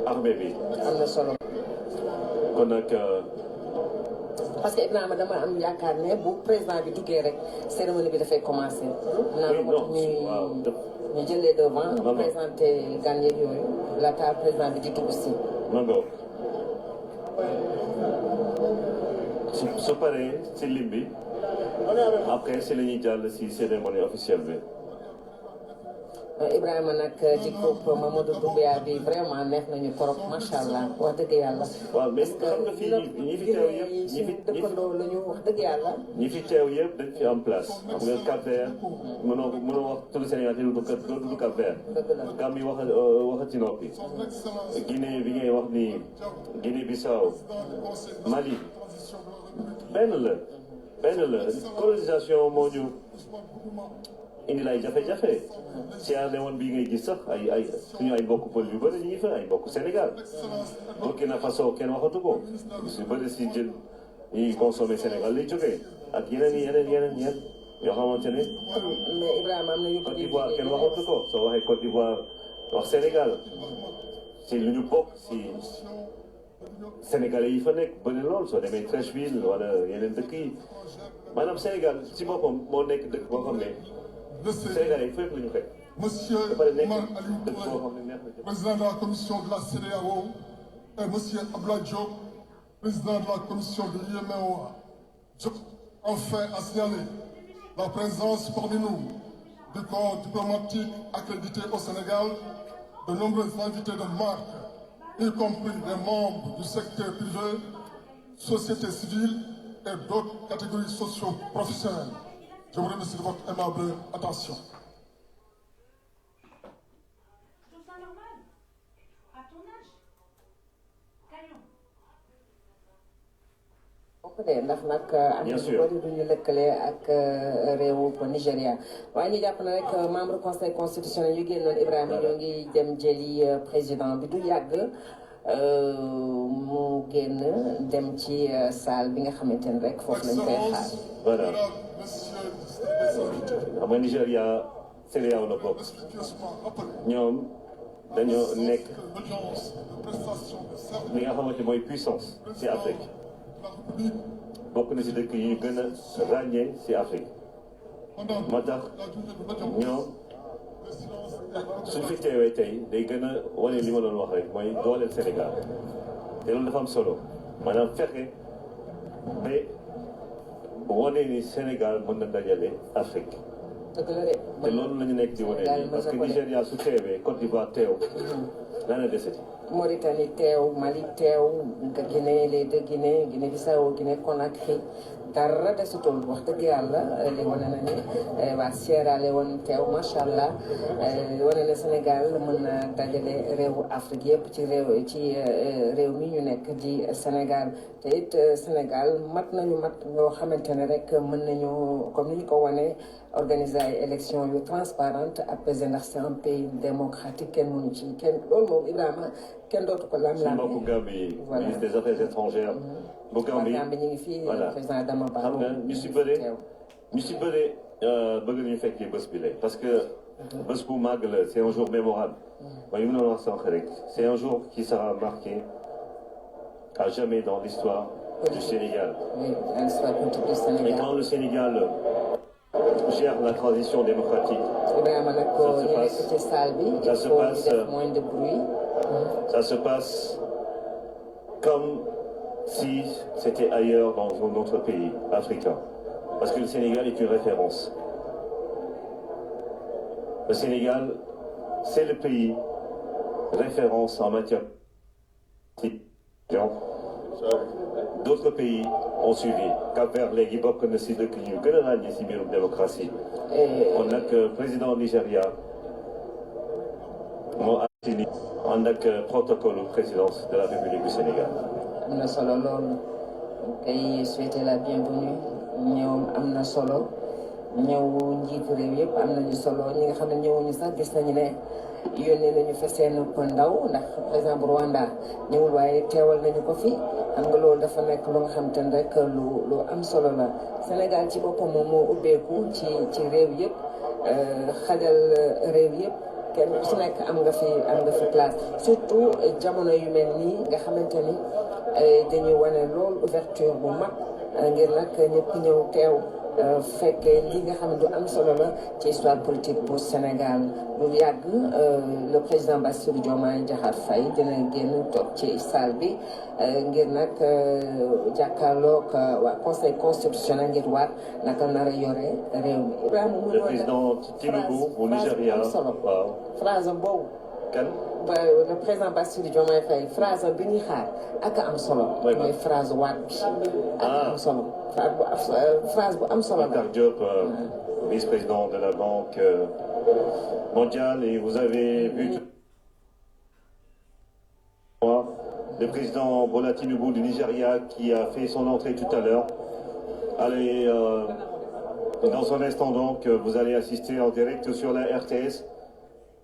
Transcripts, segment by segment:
armée bi. am na solo. kon nag. parce que Ibrahima dama am yaakaar ne bu président bi duggee rek cérémonie bi dafay commencer. ñu jëlee devant présenté gan yeeg yooyu laata président bi di dugg si. su paree si lim bi après si la ñuy jàll si cérémonie officielle bi. Ibrahima nag jikko Mamadou Doumbouya bi vraiment neex nañu trop macha allah wax dëgg yàlla. waaw mais xam nga fii ñi fi teew yëpp ñi fi dëkkandoo la ñu wax dëgg yàlla. ñi fi teew yëpp dañ fi am place. xam nga Cap-Vert mënoo wax tout le Sénégal te du Cap-Vert. Gambie waxati noppi. Guinée bi ngay wax ni Guinée-Bissau Mali benn la colonisation moo ñu indi lay jafe-jafe Sierra Leone bii ngay gis sax ay suñu ay mbokk pël yu bëri ñu ngi fa ay mbokk Sénégal Burkina Faso kenn waxatu ko su bëri si jën ñuy consommé Sénégal lay jógee ak yeneen yoo xamante ne. mais Ibrahima am na yu Côte d'Ivoire kenn waxatu ko soo waxee Côte d'Ivoire wax Sénégal si lu ñu bokk si Sénégalais yi fa nekk bëri lool soo demee Treichville wala yeneen dëkk yi maanaam Sénégal si boppam moo nekk dëkk boo xam ne. Sénégalais fépp la ñu fekk. Monsieur Oumar Aliou Touré, président de la commission de la CEDEAO, et monsieur Abdoulaye Diop, président de la commission de l'UEMOA. Je enfin à signaler la présence parmi nous du corps diplomatique accrédité au Sénégal, de nombreux invités de marque, y compris des membres du secteur privé, société civile et d'autres catégories socio-professionnelles. Je vous remercie de votre aimable attention. Je trouve ça normal. À ton âge. Caillon. ndax nag am na ñu bëri duñu lëkkale ak réewu Nigéria waaye ñu jàpp na rek membre conseil constitutionnel yu génnoon Ibrahima ñoo ngi dem jëli président bi du yàgg mu génn dem ci salle bi nga xamante ne rek foofu lañ koy xaar. Voilà. xam nga Nigéria CEDEAO la bokk ñoom dañoo nekk li nga xamante mooy puissance ci Afrique bokk na ci dëkk yi ñu gën a ràññee ci Afrique moo tax ñoom suñ fi teewee tey day gën a wane li ma doon wax rek mooy dooleel Sénégal te loolu dafa am solo maanaam fexe ba wane ni Sénégal mën na dajale Afrique te loolu la ñu nekk di wane nii parce que Nigéria su teewee Côte d'Ivoire teew lan la deseti Mauritanie teew Mali teew Guinée les deux Guinée Guinée-Bissau Guinée Conakry dara desutul wax dëgg yàlla li wane na ni waa Sierra Leone teew macha allah wane na Sénégal mën na dajale réewu Afrique yëpp ci réew mi ñu nekk di Sénégal te it Sénégal mat ñoo xamante ne rek mën nañu comme ni ñu ko wane organiser ay élections yu transparente apaisée ndax c'est un pays démocratique kenn mënu ci kenn loolu moom Ibrahima kenn dootu ko lam-lam. mbokku Gambie ministre des affaires étrangères bu Gambie ñu ngi fii président Adama Barrow xam nga ñu si bëre bëgg nañu fekkee bés bi la parce que bés bu màgg la c'est un jour mémorable mooy li mu doon wax sànq rek c'est un jour qui sera marqué à jamais dans l'histoire du Sénégal. Oui, l'histoire politique du Sénégal. Et quand le Sénégal gère la transition démocratique. Ça se passe comme si c'était ailleurs dans un autre pays africain. Parce que le Sénégal est une référence. Le Sénégal, c'est le pays référence en matière d'autres pays ont suivi. Cap-Vert léegi bokk na si dëkk yu gën a ràññee si mbirum démocratie. kon nag président Nigéria moo àttini ànd ak protocole présidence de la République du Sénégal. am na solo loolu kay souhaiter la bienvenue ñoom am na solo ñëw njiitu réew yëpp am nañu solo ñi nga xam ne ñëwuñu sax gis nañu ne yónnee nañu fa seen ndaw ndax président bu Rwanda ñëwul waaye teewal nañu ko fi xam nga loolu dafa nekk lu nga xam te ne rek lu am solo la Sénégal ci boppam moom moo ubbeeku ci réew yëpp xajal réew yëpp kenn ku si nekk am nga fi place surtout jamono yu mel nii nga xamante ni dañuy wane loolu ouverture bu mag ngir nag ñëpp ñëw teew fekkee li nga xam ne du am solo la ci histoire politique bu Sénégal lu yàgg le président Bassirou Diomaye Diakhar Faye dina génn toog ci salle bi ngir nag jàkkaarloog waa conseil constitutionnel ngir waat naka nar a yore réew mi. Ibrahima mu le président Tinubu au Nigeria waaw phrase boobu. kan. le président Bassirou Diomaye Faye phrase bi ñuy xaar ak am solo. mooy phrase waat bi. ak am solo. phrase bu am solo la. Makhtar Diop, vice-président de la Banque mondiale, et vous avez vu le président Bola Tinubu du Nigeria qui a fait son entrée tout à l'heure. Allez, dans un instant donc, vous allez assister en direct sur la RTS.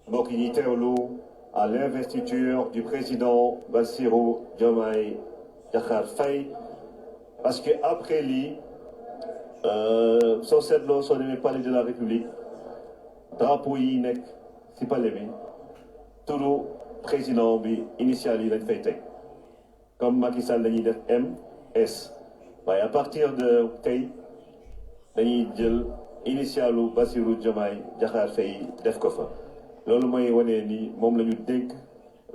mbokk yi teewlu à l'investiture du président Bassirou Diomaye Diakhar Faye parce que après lii soo seetloo soo demee palais de la République drapeau yi nekk ci palais bi turu président bi initial yi lañ fay teg comme Macky Sall dañuy def MS waaye à partir de tey dañuy jël initialu Bassirou Diomaye Diakhar Faye def ko fa. loolu mooy wane ni moom la ñu dégg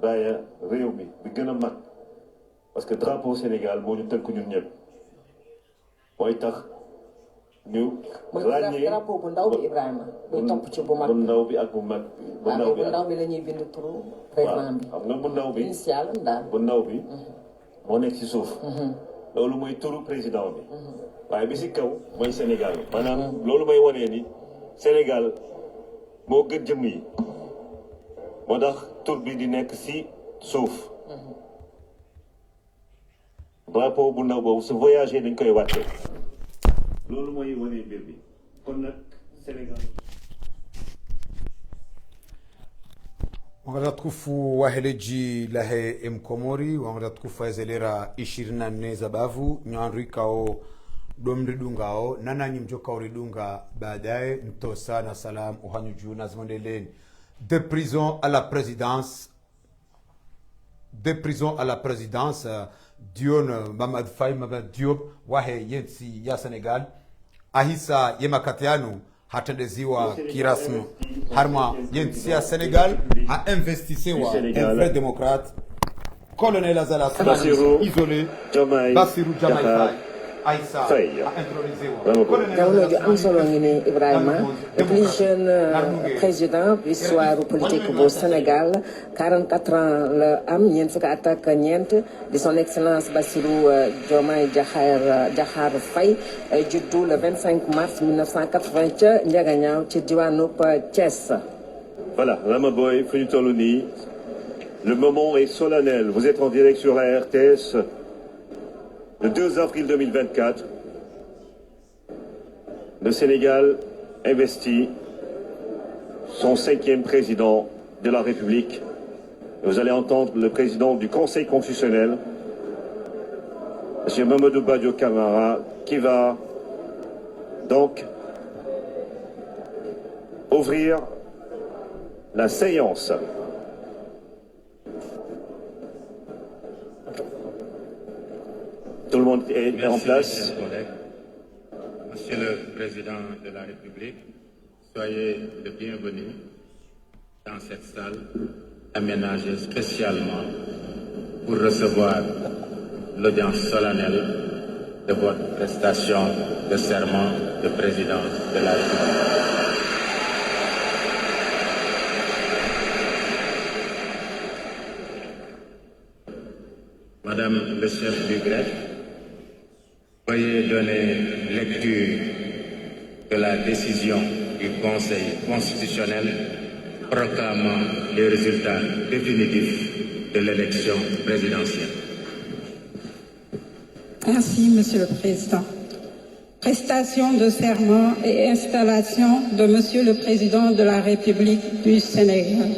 raaya réew mi bi gën a mag parce que drapeau Sénégal moo ñu tënk ñun ñëpp mooy tax ñu ràññee drapeau bu ndaw bi Ibrahima bu topp ci bu mag bu ndaw bi ak bu mag bu ndaw bi la ñuy bind turu président bi xam nga bu ndaw bi initial daal bu ndaw bi moo nekk ci suuf loolu mooy turu président bi waaye bi ci kaw mooy Sénégal maanaam loolu mooy wane ni Sénégal moo gën jëm yi moo tax tur bi di nekk ci suuf drapeau bu ndaw boobu su voyagé dañ koy wàcce loolu mooy wane mbir bi kon nag Sénégal wangata tukufu waheleji lahe mkomori wangata tukufu azelera 24 za bavu nyanri kao domri dungao nananyi mjoka dunga baadaye ntosa na salam uhanyu na zmondeleni de prison à la présidence Dion Mamad Faye Mamad Diop wahe yensi ya Senegal ahisa yemakatianu hatendeziwa kirasmu harma yensi ya Senegal a investisewa un vrai démocrate colonel Azala isolé Bassirou Diomaye Faye jamono ju am solo ngi ni Ibrahima le plus jeune président de l'histoire politique bu Sénégal 44 ans la am ñeent fukki at ak ñeent di son excellence Bassirou Diomaye Diakhar Faye juddu le 25 mars 1980 ca Ndiaganiao ci diwaanu Thiès. Voilà, Rama Boy, fu ñu toll nii le moment est solennel. Vous êtes en direct sur la RTS. Le 2 avril 2024, le Sénégal investit son 5e président de la République. Vous allez entendre le président du Conseil constitutionnel, M. Mamadou Badio Camara, qui va donc ouvrir la séance. Tout le monde est en place. Monsieur le Président de la République, soyez le bienvenu dans cette salle aménagée spécialement pour recevoir l'audience solennelle de votre prestation de serment de président de la République. Madame le chef du greffe, veuillez donner lecture de la décision du Conseil constitutionnel proclamant les résultats définitifs de l'élection présidentielle. Merci, Monsieur le Président. Prestation de serment et installation de Monsieur le Président de la République du Sénégal.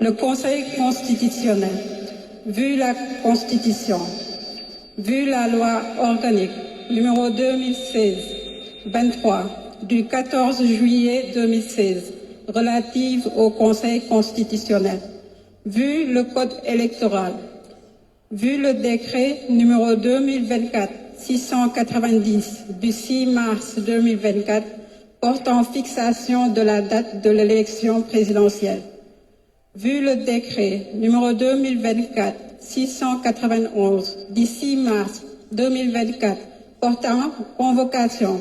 Le Conseil constitutionnel, vu la Constitution, vu la loi organique numéro 2016-23 du 14 juillet 2016 relatives au Conseil constitutionnel. Vu le code électoral, vu le décret numéro 2024-690 du 6 mars 2024 portant fixation de la date de l'élection présidentielle, vu le décret numéro 2024-691 du 6 mars 2024 portant convocation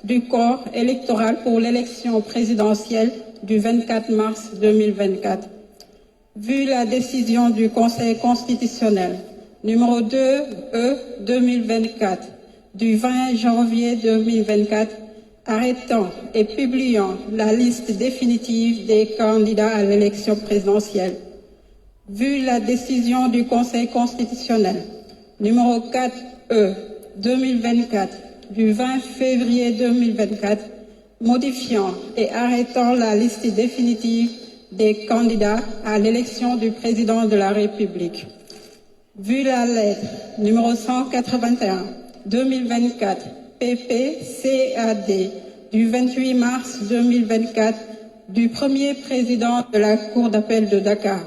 du corps électoral pour l'élection présidentielle du 24 mars 2024, vu la décision du Conseil constitutionnel numéro 2E 2024 du 20 janvier 2024 arrêtant et publiant la liste définitive des candidats à l'élection présidentielle, vu la décision du Conseil constitutionnel numéro 4E 2024 du 20 février 2024 modifiant et arrêtant la liste définitive des candidats à l'élection du président de la République, vu la lettre numéro 181 2024 PPCAD du 28 mars 2024 du premier président de la Cour d'appel de Dakar,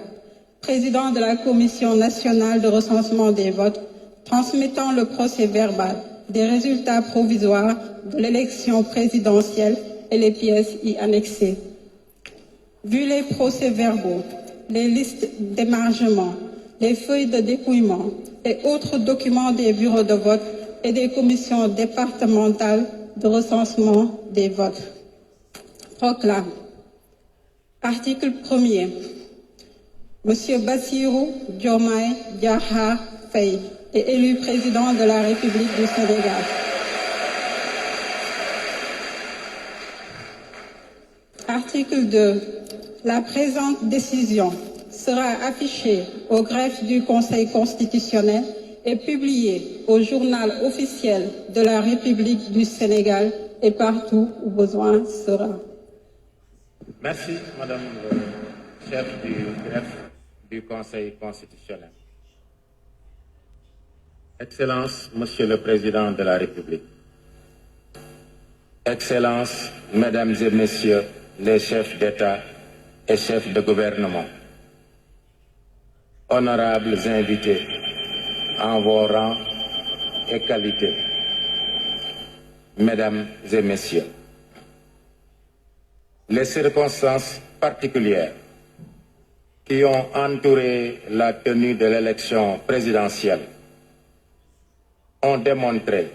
président de la Commission nationale de recensement des votes, transmettant le procès-verbal des résultats provisoires de l'élection présidentielle et les pièces y annexées. Vu les procès-verbaux, les listes d'émargement, les feuilles de dépouillement et autres documents des bureaux de vote et des commissions départementales de recensement des votes. Proclame. Article 1er. Monsieur Bassirou Diomaye Diakhar Faye est élu président de la République du Sénégal. Article 2. La présente décision sera affichée au greffe du Conseil constitutionnel et publiée au journal officiel de la République du Sénégal et partout où besoin sera. Merci, Madame le chef du greffe du Conseil constitutionnel. Excellences, Monsieur le Président de la République. Excellences, Mesdames et Messieurs les chefs d'État et chefs de gouvernement. Honorables invités en vos rangs et qualités. Mesdames et Messieurs, les circonstances particulières qui ont entouré la tenue de l'élection présidentielle ont démontré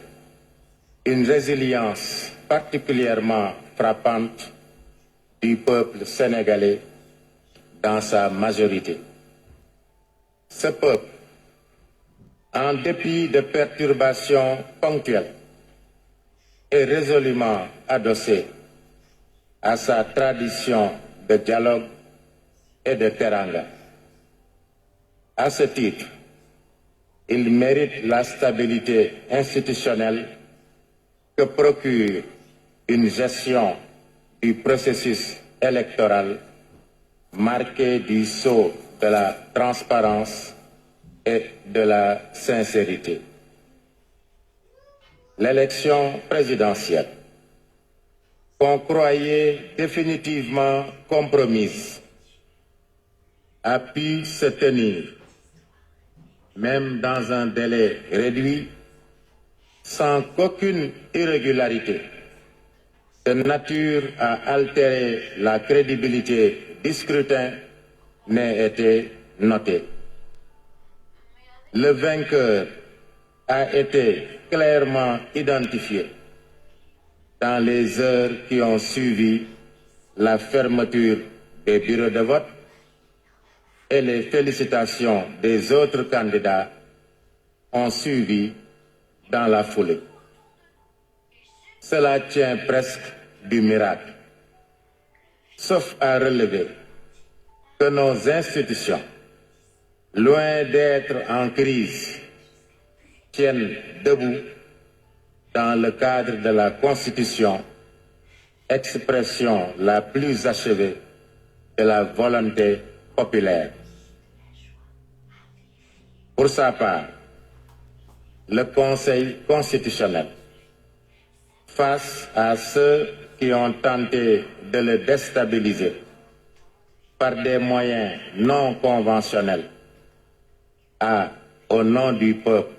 une résilience particulièrement frappante du peuple sénégalais dans sa majorité. Ce peuple, en dépit de perturbations ponctuelles, est résolument adossé à sa tradition de dialogue et de teranga. À ce titre, il mérite la stabilité institutionnelle que procure une gestion du processus électoral marquée du sceau de la transparence et de la sincérité. L'élection présidentielle, qu'on croyait définitivement compromise, a pu se tenir, même dans un délai réduit, sans qu'aucune irrégularité de nature à altérer la crédibilité du scrutin n'ait été notée. Le vainqueur a été clairement identifié dans les heures qui ont suivi la fermeture des bureaux de vote et les félicitations des autres candidats ont suivi dans la foulée. Cela tient presque du miracle, sauf à relever que nos institutions, loin d'être en crise, tiennent debout dans le cadre de la Constitution, expression la plus achevée de la volonté populaire. Pour sa part, le Conseil constitutionnel, face à ceux qui ont tenté de le déstabiliser, par des moyens non conventionnels, a, au nom du peuple,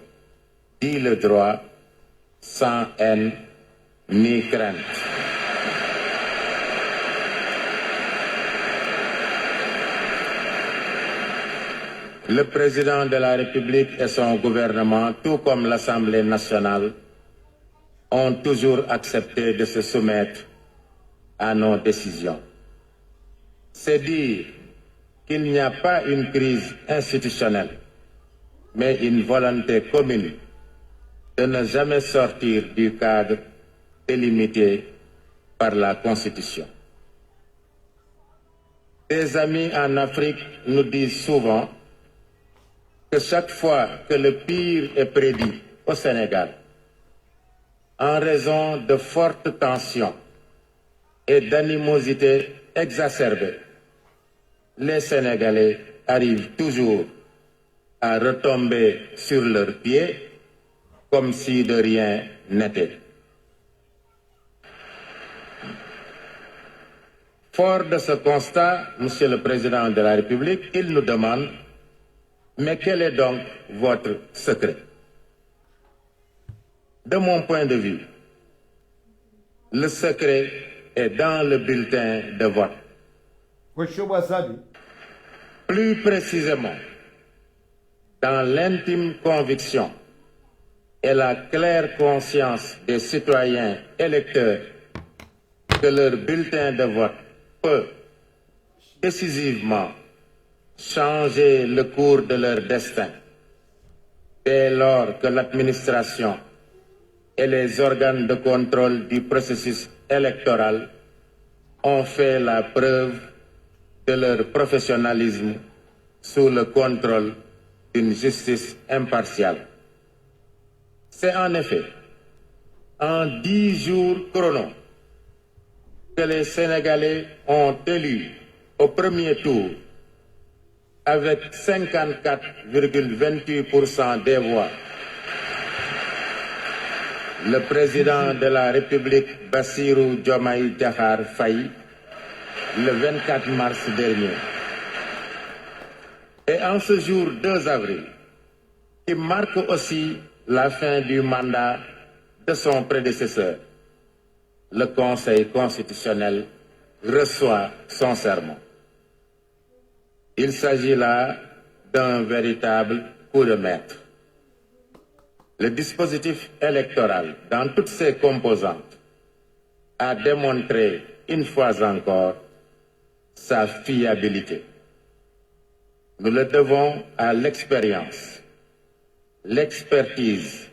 dit le droit sans haine ni crainte. Le président de la République et son gouvernement, tout comme l'Assemblée nationale, ont toujours accepté de se soumettre à nos décisions. C'est dire qu'il n'y a pas une crise institutionnelle, mais une volonté commune de ne jamais sortir du cadre délimité par la Constitution. Des amis en Afrique nous disent souvent que chaque fois que le pire est prédit au Sénégal, en raison de fortes tensions et d'animosités exacerbées, les Sénégalais arrivent toujours à retomber sur leurs pieds comme si de rien n'était. Fort de ce constat, Monsieur le Président de la République, il nous demande: mais quel est donc votre secret? De mon point de vue, le secret est dans le bulletin de vote. Plus précisément, dans l'intime conviction et la claire conscience des citoyens électeurs que leur bulletin de vote peut décisivement changer le cours de leur destin dès lors que l'administration et les organes de contrôle du processus électoral ont fait la preuve de leur professionnalisme sous le contrôle d'une justice impartiale. C'est en effet en 10 jours chrono que les Sénégalais ont élu au premier tour avec 54,28% des voix le président de la République Bassirou Diomaye Diakhar Faye le 24 mars dernier. Et en ce jour 2 avril, qui marque aussi la fin du mandat de son prédécesseur, le Conseil constitutionnel reçoit son serment. Il s'agit là d'un véritable coup de maître. Le dispositif électoral, dans toutes ses composantes, a démontré une fois encore sa fiabilité. Nous le devons à l'expérience, l'expertise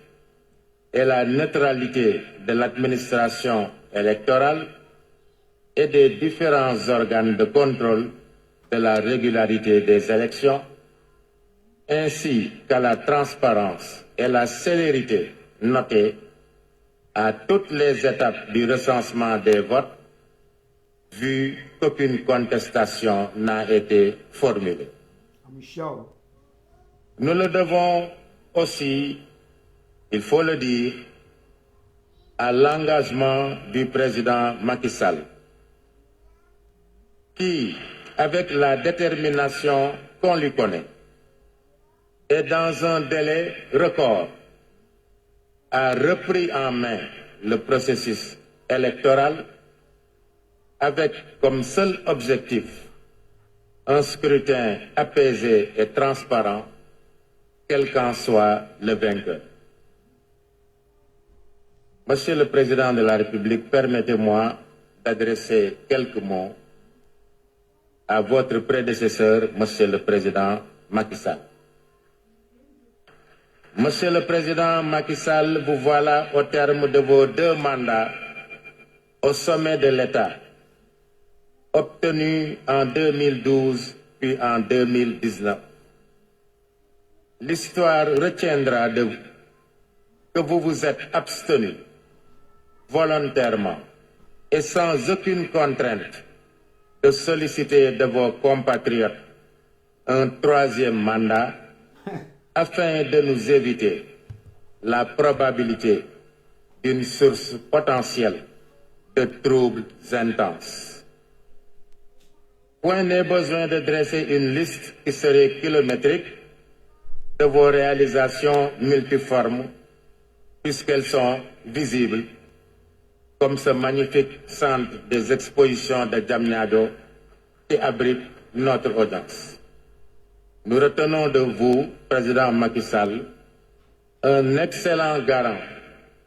et la neutralité de l'administration électorale et des différents organes de contrôle de la régularité des élections, ainsi qu'à la transparence et la célérité notée à toutes les étapes du recensement des votes, vu qu'aucune contestation n'a été formulée. Nous le devons aussi, il faut le dire, à l'engagement du président Macky Sall, qui, avec la détermination qu'on lui connaît, et dans un délai record, a repris en main le processus électoral avec comme seul objectif un scrutin apaisé et transparent, quel qu'en soit le vainqueur. Monsieur le Président de la République, permettez-moi d'adresser quelques mots à votre prédécesseur, Monsieur le Président Macky Sall. Monsieur le Président Macky Sall, vous voilà au terme de vos 2 mandats au sommet de l'État, obtenus en 2012 puis en 2019. L'histoire retiendra de vous que vous vous êtes abstenu volontairement et sans aucune contrainte de solliciter de vos compatriotes un 3e mandat afin de nous éviter la probabilité d'une source potentielle de troubles intenses. Point n'est besoin de dresser une liste qui serait kilométrique de vos réalisations multiformes, puisqu'elles sont visibles, comme ce magnifique centre des expositions de Diamniadio qui abrite notre audience. Nous retenons de vous, Président Macky Sall, un excellent garant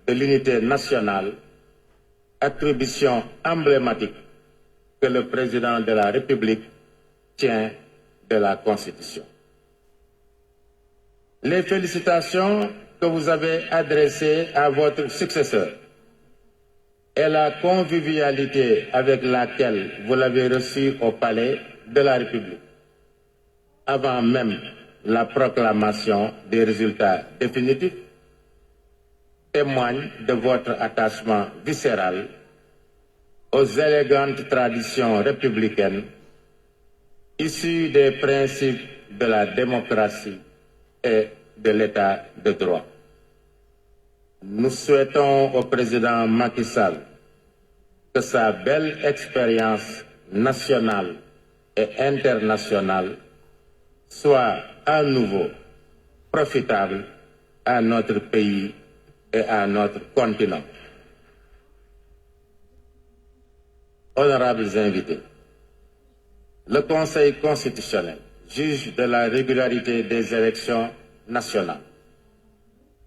de l'unité nationale, attribution emblématique que le Président de la République tient de la Constitution. Les félicitations que vous avez adressées à votre successeur et la convivialité avec laquelle vous l'avez reçu au Palais de la République, avant même la proclamation des résultats définitifs, témoignent de votre attachement viscéral aux élégantes traditions républicaines issues des principes de la démocratie et de l'État de droit. Nous souhaitons au président Macky Sall que sa belle expérience nationale et internationale soit à nouveau profitable à notre pays et à notre continent. Honorables invités, le Conseil constitutionnel, juge de la régularité des élections nationales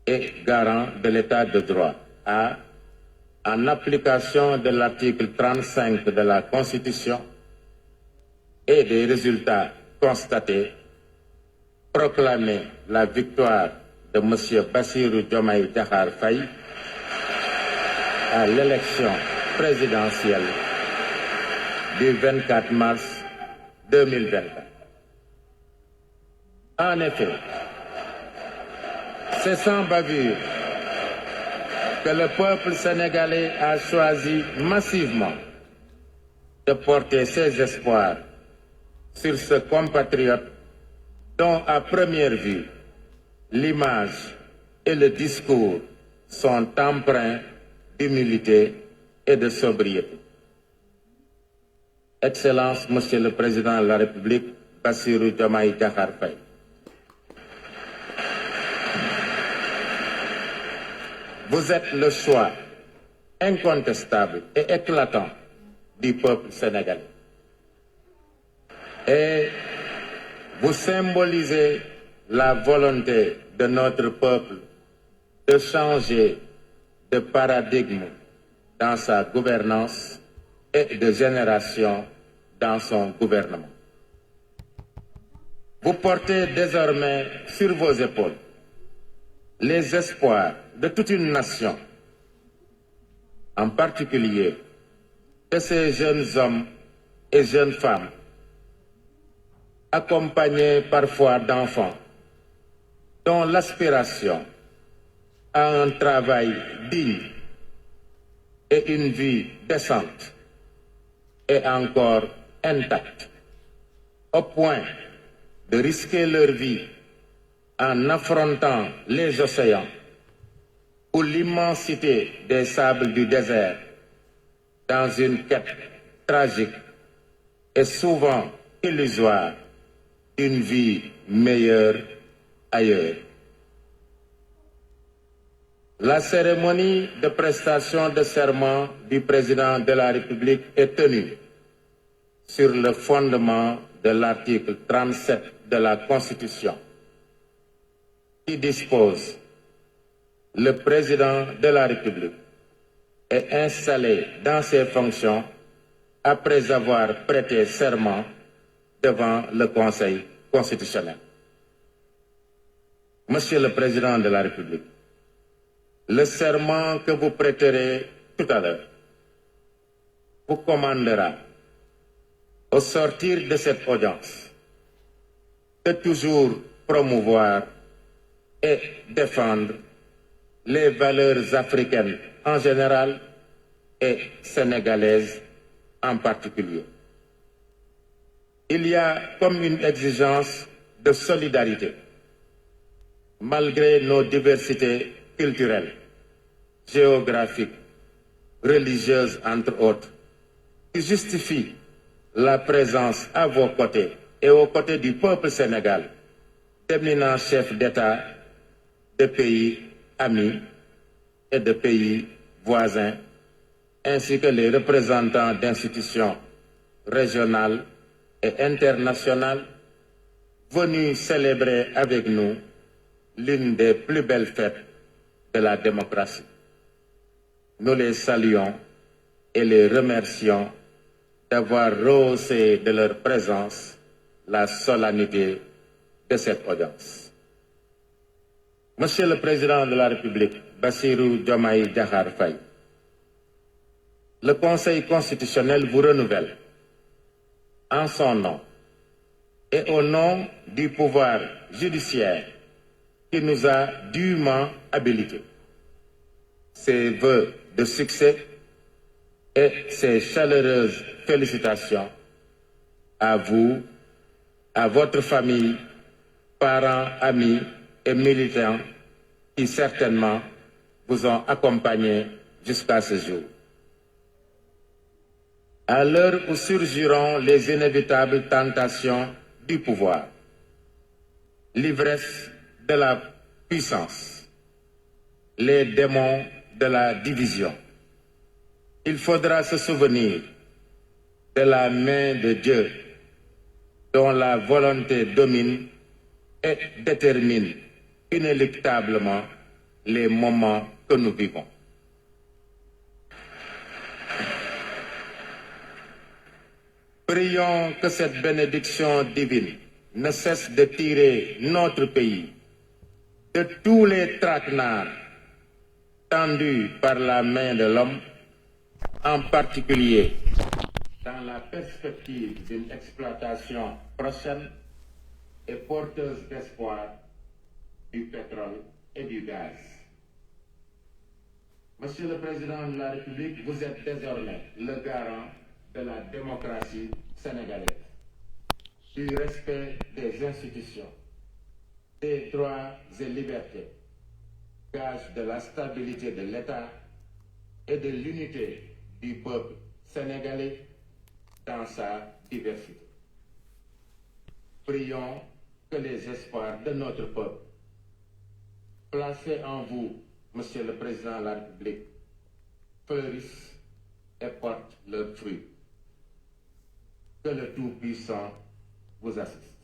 et garant de l'État de droit, a, en application de l'article 35 de la Constitution et des résultats constatés, proclamé la victoire de M. Bassirou Diomaye Diakhar Faye à l'élection présidentielle du 24 mars 2024. En effet, c'est sans bavure que le peuple sénégalais a choisi massivement de porter ses espoirs sur ce compatriote dont, à première vue, l'image et le discours sont empreints d'humilité et de sobriété. Excellence, Monsieur le Président de la République, Bassirou Diomaye Diakhar Faye. Vous êtes le choix incontestable et éclatant du peuple sénégalais. Et vous symbolisez la volonté de notre peuple de changer de paradigme dans sa gouvernance et de génération dans son gouvernement. Vous portez désormais sur vos épaules les espoirs de toute une nation, en particulier de ces jeunes hommes et jeunes femmes, accompagnés parfois d'enfants, dont l'aspiration à un travail digne et une vie décente est encore intacte, au point de risquer leur vie en affrontant les océans ou l'immensité des sables du désert dans une quête tragique et souvent illusoire d'une vie meilleure ailleurs. La cérémonie de prestation de serment du président de la République est tenue sur le fondement de l'article 37 de la Constitution, qui dispose: le président de la République est installé dans ses fonctions après avoir prêté serment devant le Conseil constitutionnel. Monsieur le Président de la République, le serment que vous prêterez tout à l'heure vous commandera, au sortir de cette audience, de toujours promouvoir et défendre les valeurs africaines en général et sénégalaises en particulier. Il y a comme une exigence de solidarité, malgré nos diversités culturelles, géographiques, religieuses entre autres, qui justifie la présence à vos côtés et aux côtés du peuple sénégalais d'éminents chefs d'État de pays amis et de pays voisins, ainsi que les représentants d'institutions régionales et internationales venus célébrer avec nous l'une des plus belles fêtes de la démocratie. Nous les saluons et les remercions d'avoir rehaussé de leur présence la solennité de cette audience. Monsieur le Président de la République, Bassirou Diomaye Diakhar Faye, le Conseil constitutionnel vous renouvelle en son nom et au nom du pouvoir judiciaire qui nous a dûment habilités. Ses vœux de succès et ses chaleureuses félicitations à vous, à votre famille, parents, amis et militants qui certainement vous ont accompagnés jusqu'à ce jour. À l'heure où surgiront les inévitables tentations du pouvoir, l'ivresse de la puissance, les démons de la division, il faudra se souvenir de la main de Dieu dont la volonté domine et détermine inéluctablement les moments que nous vivons. Prions que cette bénédiction divine ne cesse de tirer notre pays de tous les traquenards tendus par la main de l'homme, en particulier dans la perspective d'une exploitation prochaine et porteuse d'espoir du pétrole et du gaz. Monsieur le Président de la République, vous êtes désormais le garant de la démocratie sénégalaise, du respect des institutions, des droits et libertés, gage de la stabilité de l'État et de l'unité du peuple sénégalais dans sa diversité. Prions que les espoirs de notre peuple, placés en vous, Monsieur le Président de la République, fleurissent et portent leurs fruits. Que le Tout-Puissant vous assiste.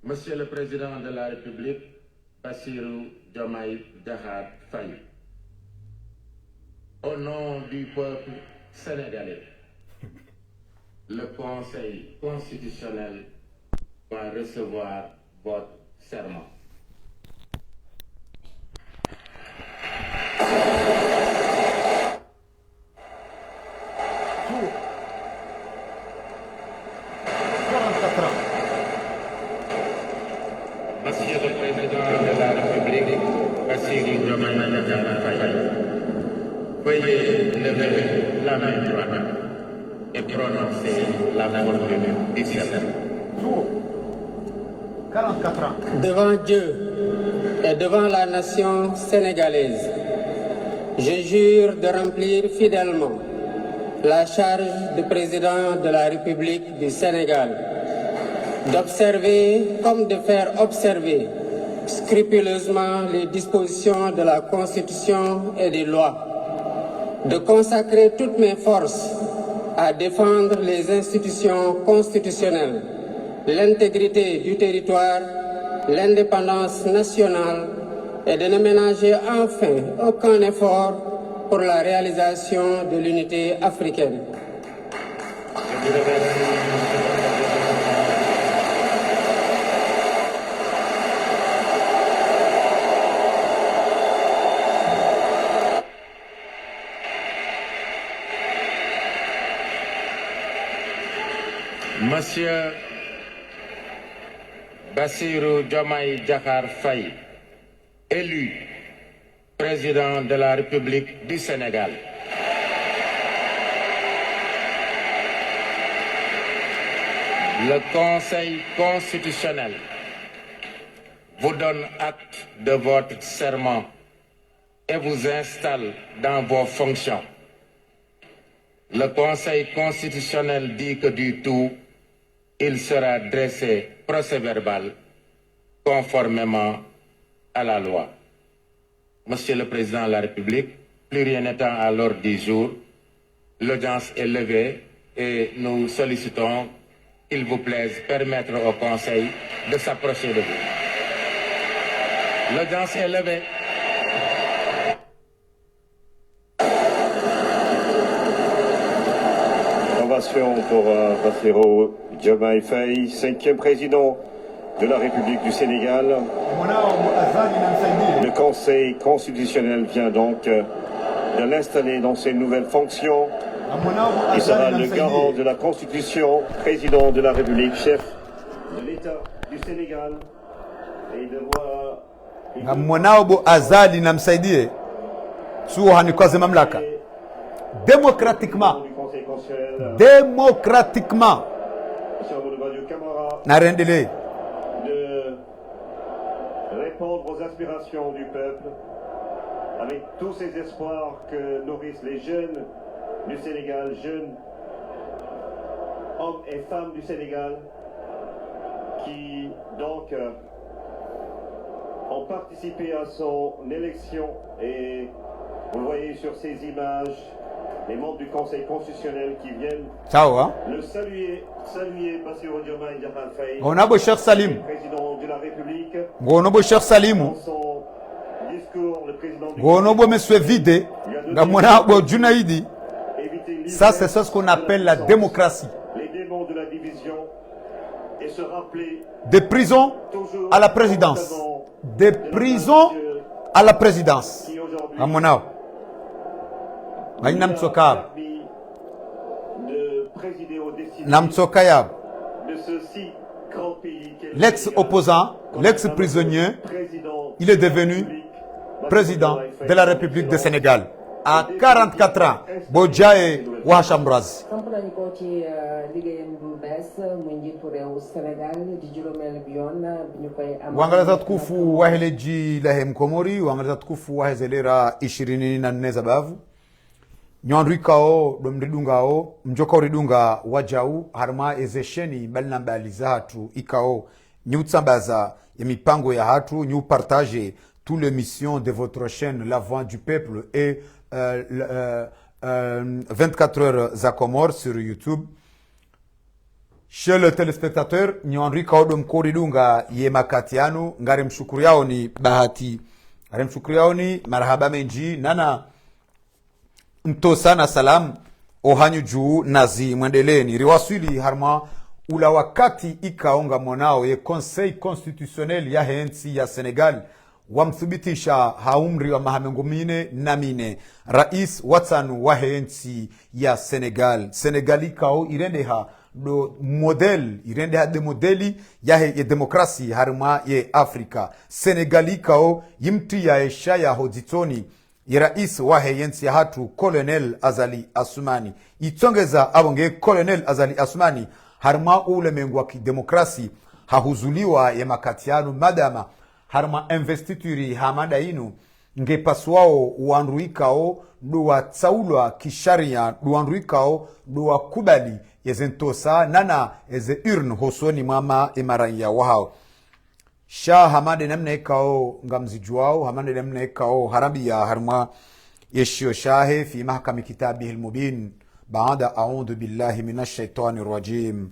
Monsieur le Président de la République, Bassirou Diomaye Diakhar Faye, au nom du peuple sénégalais, le Conseil constitutionnel va recevoir votre serment. Monsieur le Président de la République, Bassirou Diomaye Diakhar Faye, veuillez lever la main droite et prononcer la formule du serment. 44 ans. Devant Dieu et devant la nation sénégalaise, je jure de remplir fidèlement la charge de président de la République du Sénégal, d'observer comme de faire observer scrupuleusement les dispositions de la Constitution et des lois, de consacrer toutes mes forces à défendre les institutions constitutionnelles, l'intégrité du territoire, l'indépendance nationale et de ne ménager enfin aucun effort pour la réalisation de l'unité africaine. Monsieur Bassirou Diomaye Diakhar Faye, élu président de la République du Sénégal. Le Conseil constitutionnel vous donne acte de votre serment et vous installe dans vos fonctions. Le Conseil constitutionnel dit que du tout, il sera dressé procès-verbal conformément à la loi. Monsieur le Président de la République, plus rien n'étant à l'ordre du jour, l'audience est levée et nous sollicitons qu'il vous plaise permettre au Conseil de s'approcher de vous. L'audience est levée. Ovation pour Bassirou Diomaye Faye, 5e président de la République du Sénégal. Le Conseil constitutionnel vient donc de l'installer dans ses nouvelles fonctions. Il sera le garant de la Constitution, président de la République, chef de l'État du Sénégal. Et de voir... mwanao azali na msaidie suo hanikoze mamlaka démocratiquement narendele de répondre aux aspirations du peuple avec tous ces espoirs que nourrissent les jeunes du Sénégal, jeunes hommes et femmes du Sénégal qui donc ont participé à son élection. Et vous voyez sur ces images les membres du Conseil constitutionnel qui viennent le saluer Bassirou Diomaye Diakhar Faye, onabo Cheikh Salim, président de la République. gonobo Cheikh Salimu, Dans son discours, le président du gonobo Monsieur Vide, gamonabo Junaidi. Ça, c'est ce qu'on appelle la démocratie. Les démons de la division et se rappeler Des prisons à la présidence. Des prisons à la présidence. qui aujourd'hui Amonao. Maïnam Tsokab. de présider au décider Nam Tsokayab. de ce si grand pays qu'est le L'ex-opposant, l'ex-prisonnier, président il est devenu président de la République du Sénégal. À 44 ans, Bodjae Ouachamraz. samp nañu ko ci liggéeyam bu bees muy njiitu réew Sénégal di juróomeel bi yoon bi ñu koy am. Wangaleza tukufu waheleji lahem komori, wangaleza tukufu wahezelera 24 zabavu. Nyonri kao domridungao mjoko ridunga wajau harma ezesheni balina baliza hatu ikao nyutsambaza ya mipango ya hatu nyu partager toutes les missions de votre chaîne La Voix du Peuple et 24 heures à Comores sur YouTube. Chez le téléspectateur, nyonri kaodom koridunga ye makatiano ngari mshukuru yao ni bahati. Ngari mshukuru yao ni marhaba menji nana mtosana salam ohanyu juu nazi mwendeleni. Riwasili harma ula wakati ikaonga monao ye Conseil constitutionnel ya hensi ya Senegal wamthibitisha haumri wa mahamengo mine na mine rais watanu wa hensi ya Senegal. Senegali kao irendeha do model irendeha de modeli ya ye demokrasi harma ye Afrika. Senegali kao yimti ya esha ya hoditoni ye rais wa hensi ya hatu Colonel Azali Assoumani. Itongeza abonge Colonel Azali Assoumani harma ule mengwa ki demokrasi hahuzuliwa ye makatiano madama harma investituri hamada inu nge paswao uandruikao duwa tsaulwa kisharia duandruikao duwa kubali yezentosa nana eze urn hosoni mama emaraya wahao sha hamade namne kao ngamzijuao hamade namne kao harabia harma yeshio shahe fi mahkami kitabihi almubin baada a'udhu billahi minash shaitani rajim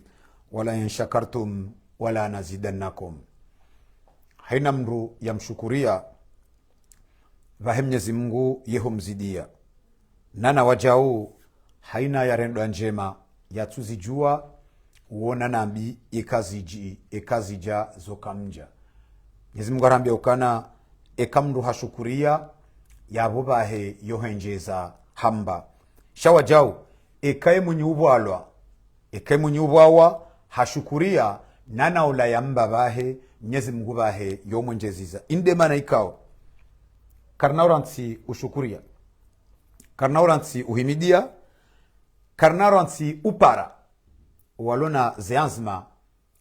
wala in shakartum wala nazidannakum. Haina mru ya mshukuria vahe Mwenyezi Mungu yeho mzidia nana wajau haina ya rendo njema ya tuzijua uona nambi ekazija zokamja. Mwenyezi Mungu arambia ukana ekamru hashukuria ya bobahe yohenjeza hamba shawajau ekaye munyubwalwa hashukuria nana ula yamba bahe Mwenyezi Mungu bahe yomwenjeziza inde mana ikao karnauransi ushukuria karnauransi uhimidia karnauransi upara walona zeanzma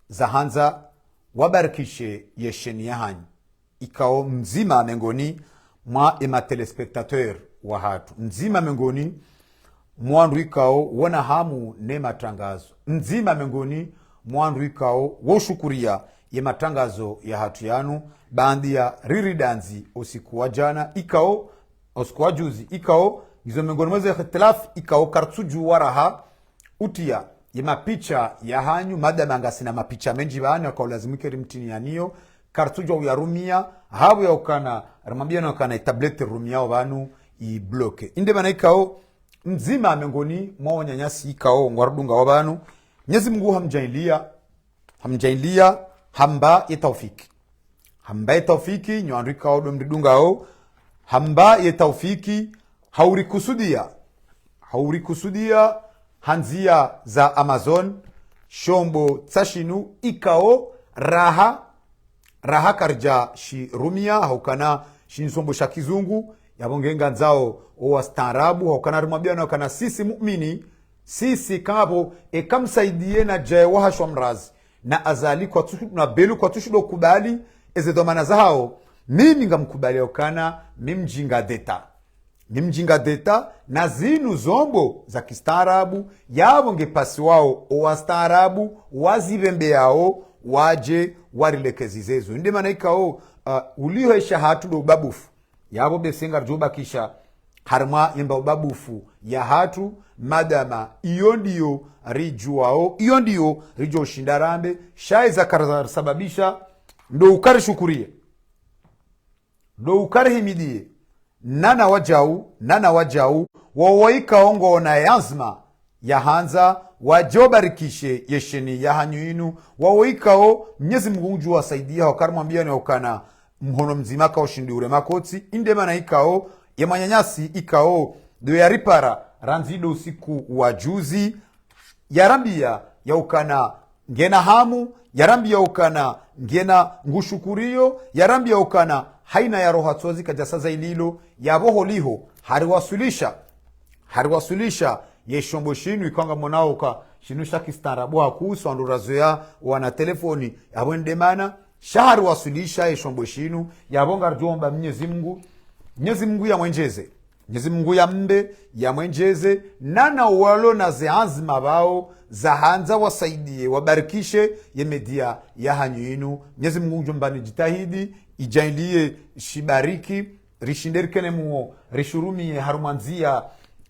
zahanza wabarikishe yesheni yahanyi ikao mzima mengoni mwa ema telespectateur wa hatu mzima mengoni mwandu ikao wana hamu ne matangazo mzima mengoni mwandu ikao woshukuria ye matangazo ya hatu yanu bandi ya riridanzi usiku wa jana ikao usiku wa juzi ikao gizo mengoni mweze ikhtilaf ikao kartuju waraha utia ye mapicha ya hanyu madama ngasina mapicha menji bani akao lazimike rimtini yaniyo kartuju ya rumia habu ya ukana ramambia na ukana tablete rumia wanu i bloke inde bana ikao mzima mengoni mwa nyanyasi ikao ngwarudunga wabanu Mwenyezi Mungu hamjailia hamba ya taufiki nywandu ikao domridunga o hamba ya taufiki haurikusudia hanzia za Amazon shombo tsashinu ikao raha karja shi rumia haukana shinsombo sha kizungu yabongenga nzao wa staarabu haukana rumabia na haukana sisi muumini sisi kabo ekamsaidie na jaye wahashwa mrazi na azali kwa tushu na belu kwa tushu do kubali eze domana zao mimi ngamkubali haukana mimjinga deta na zinu zombo za kistaarabu yabonge pasi wao wa staarabu wazibembe yao waje warilekezi zezo inde maana ikao ulihoesha hatu do babufu yabo besenga rjoba kisha harma yemba babufu ya hatu madama iyo ndio rijuao iyo ndio rijo shindarambe shaiza sababisha ndo ukari shukurie ndo ukari himidie nana wajau wawaika ongo na yazma ya hanza wajobarikishe yesheni ya hanyuinu wawaikao Mwenyezi Mungu ujua wasaidia wakarmwambia ni wakana mhono mzima kao shindi ure makoti inde mana ikao ya manyanyasi ikao do ya ripara ranzido usiku wa juzi yarambia ya ukana ngena hamu yarambia ukana ngena ngushukurio yarambia ukana haina ya roha tsozi kajasaza ililo ya boho liho hariwasulisha yeshombo shinu ikanga monao ka shinu shakistarabu akuso andurazo ya wana telefoni yabwende mana shahari wasulisha yeshombo shinu yabonga rjomba Mwenyezi Mungu ya mwenjeze Mwenyezi Mungu ya mbe ya mwenjeze nana walo na zeazma bao za hanza wasaidie wabarikishe ye media ya hanyuinu Mwenyezi Mungu jombani jitahidi ijailie shibariki rishinderikene muo rishurumie harumanzia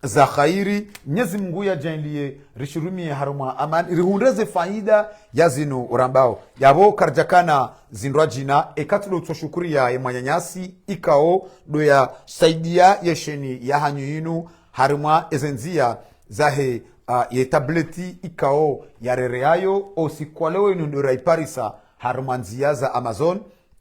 za khairi Mwenyezi Mungu ya jailie rishurumie haruma amani rihundeze faida ya zinu urambao yabo karjakana zindwa jina ekatulo utoshukuria ya manyanyasi ikao do ya saidia yesheni ya hanyuinu haruma ezenzia zahe ye tableti ikao ya rereayo osikwalewe nundura iparisa harumanzia za Amazon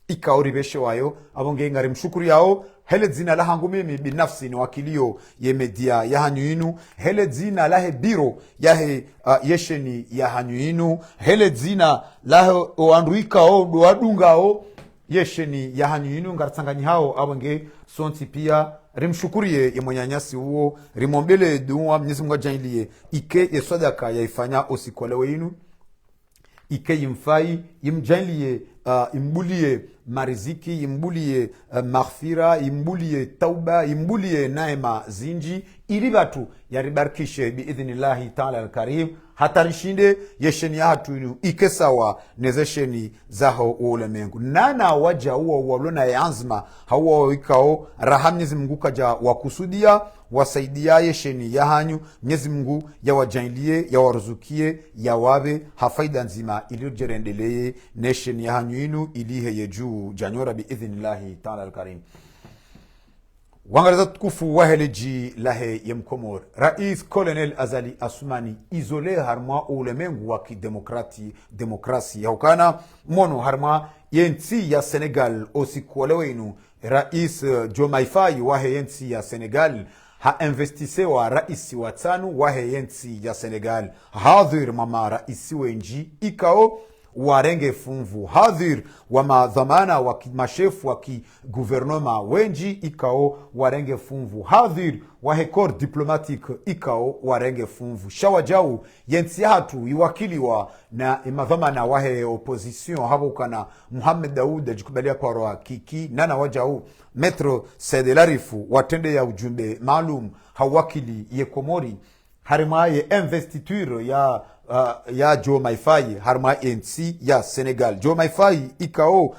ikao ribeshe wayo abonge ngari mshukuri yao hele zina la hangu mimi binafsi ni wakilio ye media ya hanyuinu hele zina lahe biro yahe yesheni ya hanyuinu hele zina lahe oanduika o doadunga o yesheni ya hanyuinu ngaratsanganyi hao abonge sonti pia rimshukurie ye mwenyanyasi huo rimombele duwa Mwenyezi Mungu ajailie ike ye sadaka ya ifanya osikolewe inu ike yimfai yimjailie imbulie mariziki imbulie maghfira imbulie tauba imbulie naema zinji ili batu yaribarikishe biidhnillahi ta'ala alkarim hatarishinde yesheni hatu inu ikesawa nezesheni zaho ulemengu nana waja uwa walona yanzma hawa wikao raha Mwenyezi Mungu kaja wakusudia wasaidia yesheni ya hanyu Mwenyezi Mungu ya wajailie ya waruzukie ya wabe hafaida nzima iliyojerendeleye nesheni ya hanyu inu ilihe yejuu janyora biidhnillahi ta'ala alkarim wangaraza tukufu waheleji lahe yemkomor Rais Colonel Azali Assoumani izole harma ulemengu wa demokrasi yaukana mono harma yenti ya Senegal osikuolewenu Rais Diomaye Faye wahe yenti ya Senegal ha investise wa raisi watanu wahe yenti ya Senegal hadhir mama raisi wenji ikao warenge funvu hadhir wa madhamana wa mashefu wa kiguvernoma wenji ikao warenge funvu hadhir wa hekor diplomatique ikao warenge funvu shawajau yensi hatu iwakiliwa na madhamana wahe opposition habo kana Muhammad Daoud ajikubalia kwa kiki nana wajau Metro Sedelarifu watende ya ujumbe maalum hawakili ye Komori harima ye investiture ya Joe Maifai harima NC ya Senegal. Joe Maifai ikao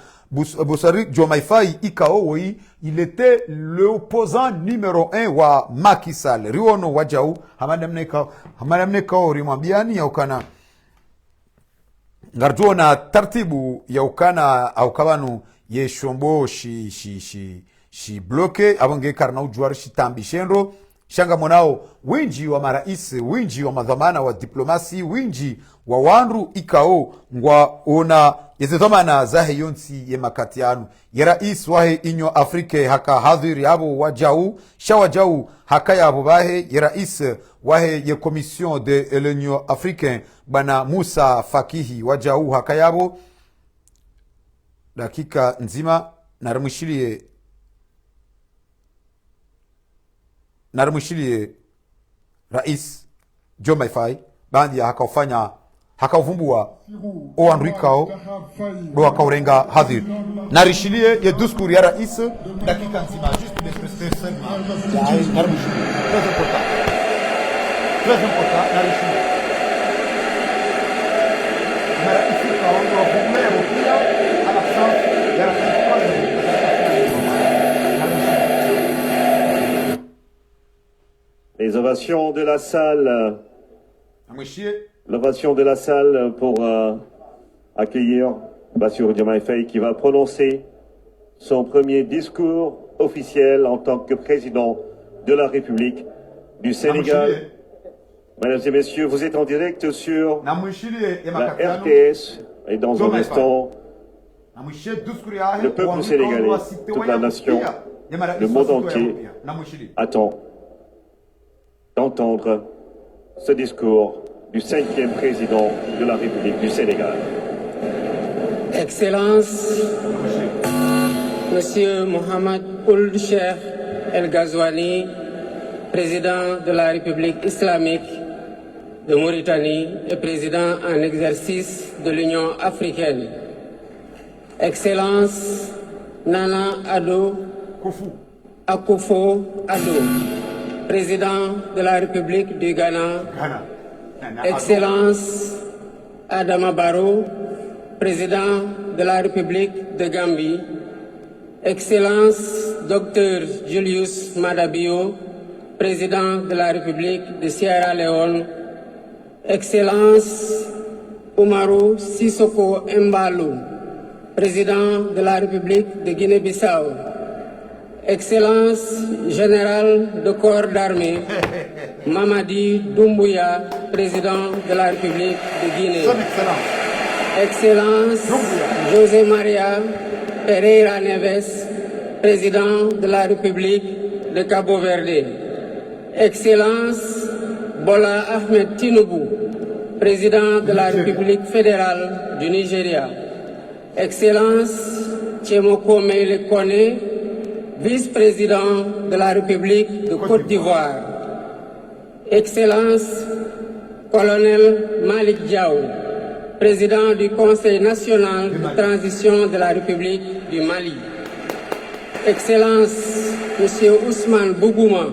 Bosari Joe Maifai ikao oui, il était l'opposant numéro 1 wa Macky Sall. Riono wajau hamadamne kao rimwambiani ya ukana ngarjuo na tartibu ya ukana au kabanu ye shombo shi bloke abange karna ujuari shitambi shenro shanga monao winji wa marais winji wa madhamana wa diplomasi winji wa wanru ikao ngwa ona yezidhamana zahe yonsi ye makatianu ye rais wahe inyo Afrike haka hadhiri abo wajau shawajau haka ya abo bahe ye rais wahe ye commission de l'Union africaine bana Musa Fakihi wajau haka yabo dakika nzima narumshilie rais Joe Maifai bandi ya hakauvumbua oandrikao do hakaurenga hadhir narishilie ye discours ya rais dakika nzima juste de prester seulement narumshilie très important narishilie narishilie kwa problème pia à l'absence ya rais. Les ovations de la salle. L'ovation de la salle pour accueillir Bassirou Diomaye Faye qui va prononcer son premier discours officiel en tant que président de la République du Sénégal. Mesdames et messieurs, vous êtes en direct sur la RTS et dans un instant, le peuple sénégalais, toute la nation, le monde entier attend d'entendre ce discours du 5e président de la République du Sénégal. Excellence, Monsieur Mohamed Ould Cheikh El Ghazouani, président de la République islamique de Mauritanie et président en exercice de l'Union africaine. Excellence, Nana Addo Akufo Addo, président de la République du Ghana. Excellence, Adama Barrow, président de la République de Gambie. Excellence, Dr Julius Madabio, président de la République de Sierra Leone. Excellence, Umaru Sissoko Embalou, président de la République de Guinée-Bissau. Excellence, général de corps d'armée, Mamadi Doumbouya, président de la République de Guinée. Excellence, José Maria Pereira Neves, président de la République de Cabo Verde. Excellence, Bola Ahmed Tinubu, président de la République fédérale du Nigeria. Excellence, Tchemoko Meile Kone, vice-président de la République de Côte d'Ivoire. Excellence, colonel Malik Diaw, président du Conseil national de transition de la République du Mali. Excellence, Monsieur Ousmane Bougouma,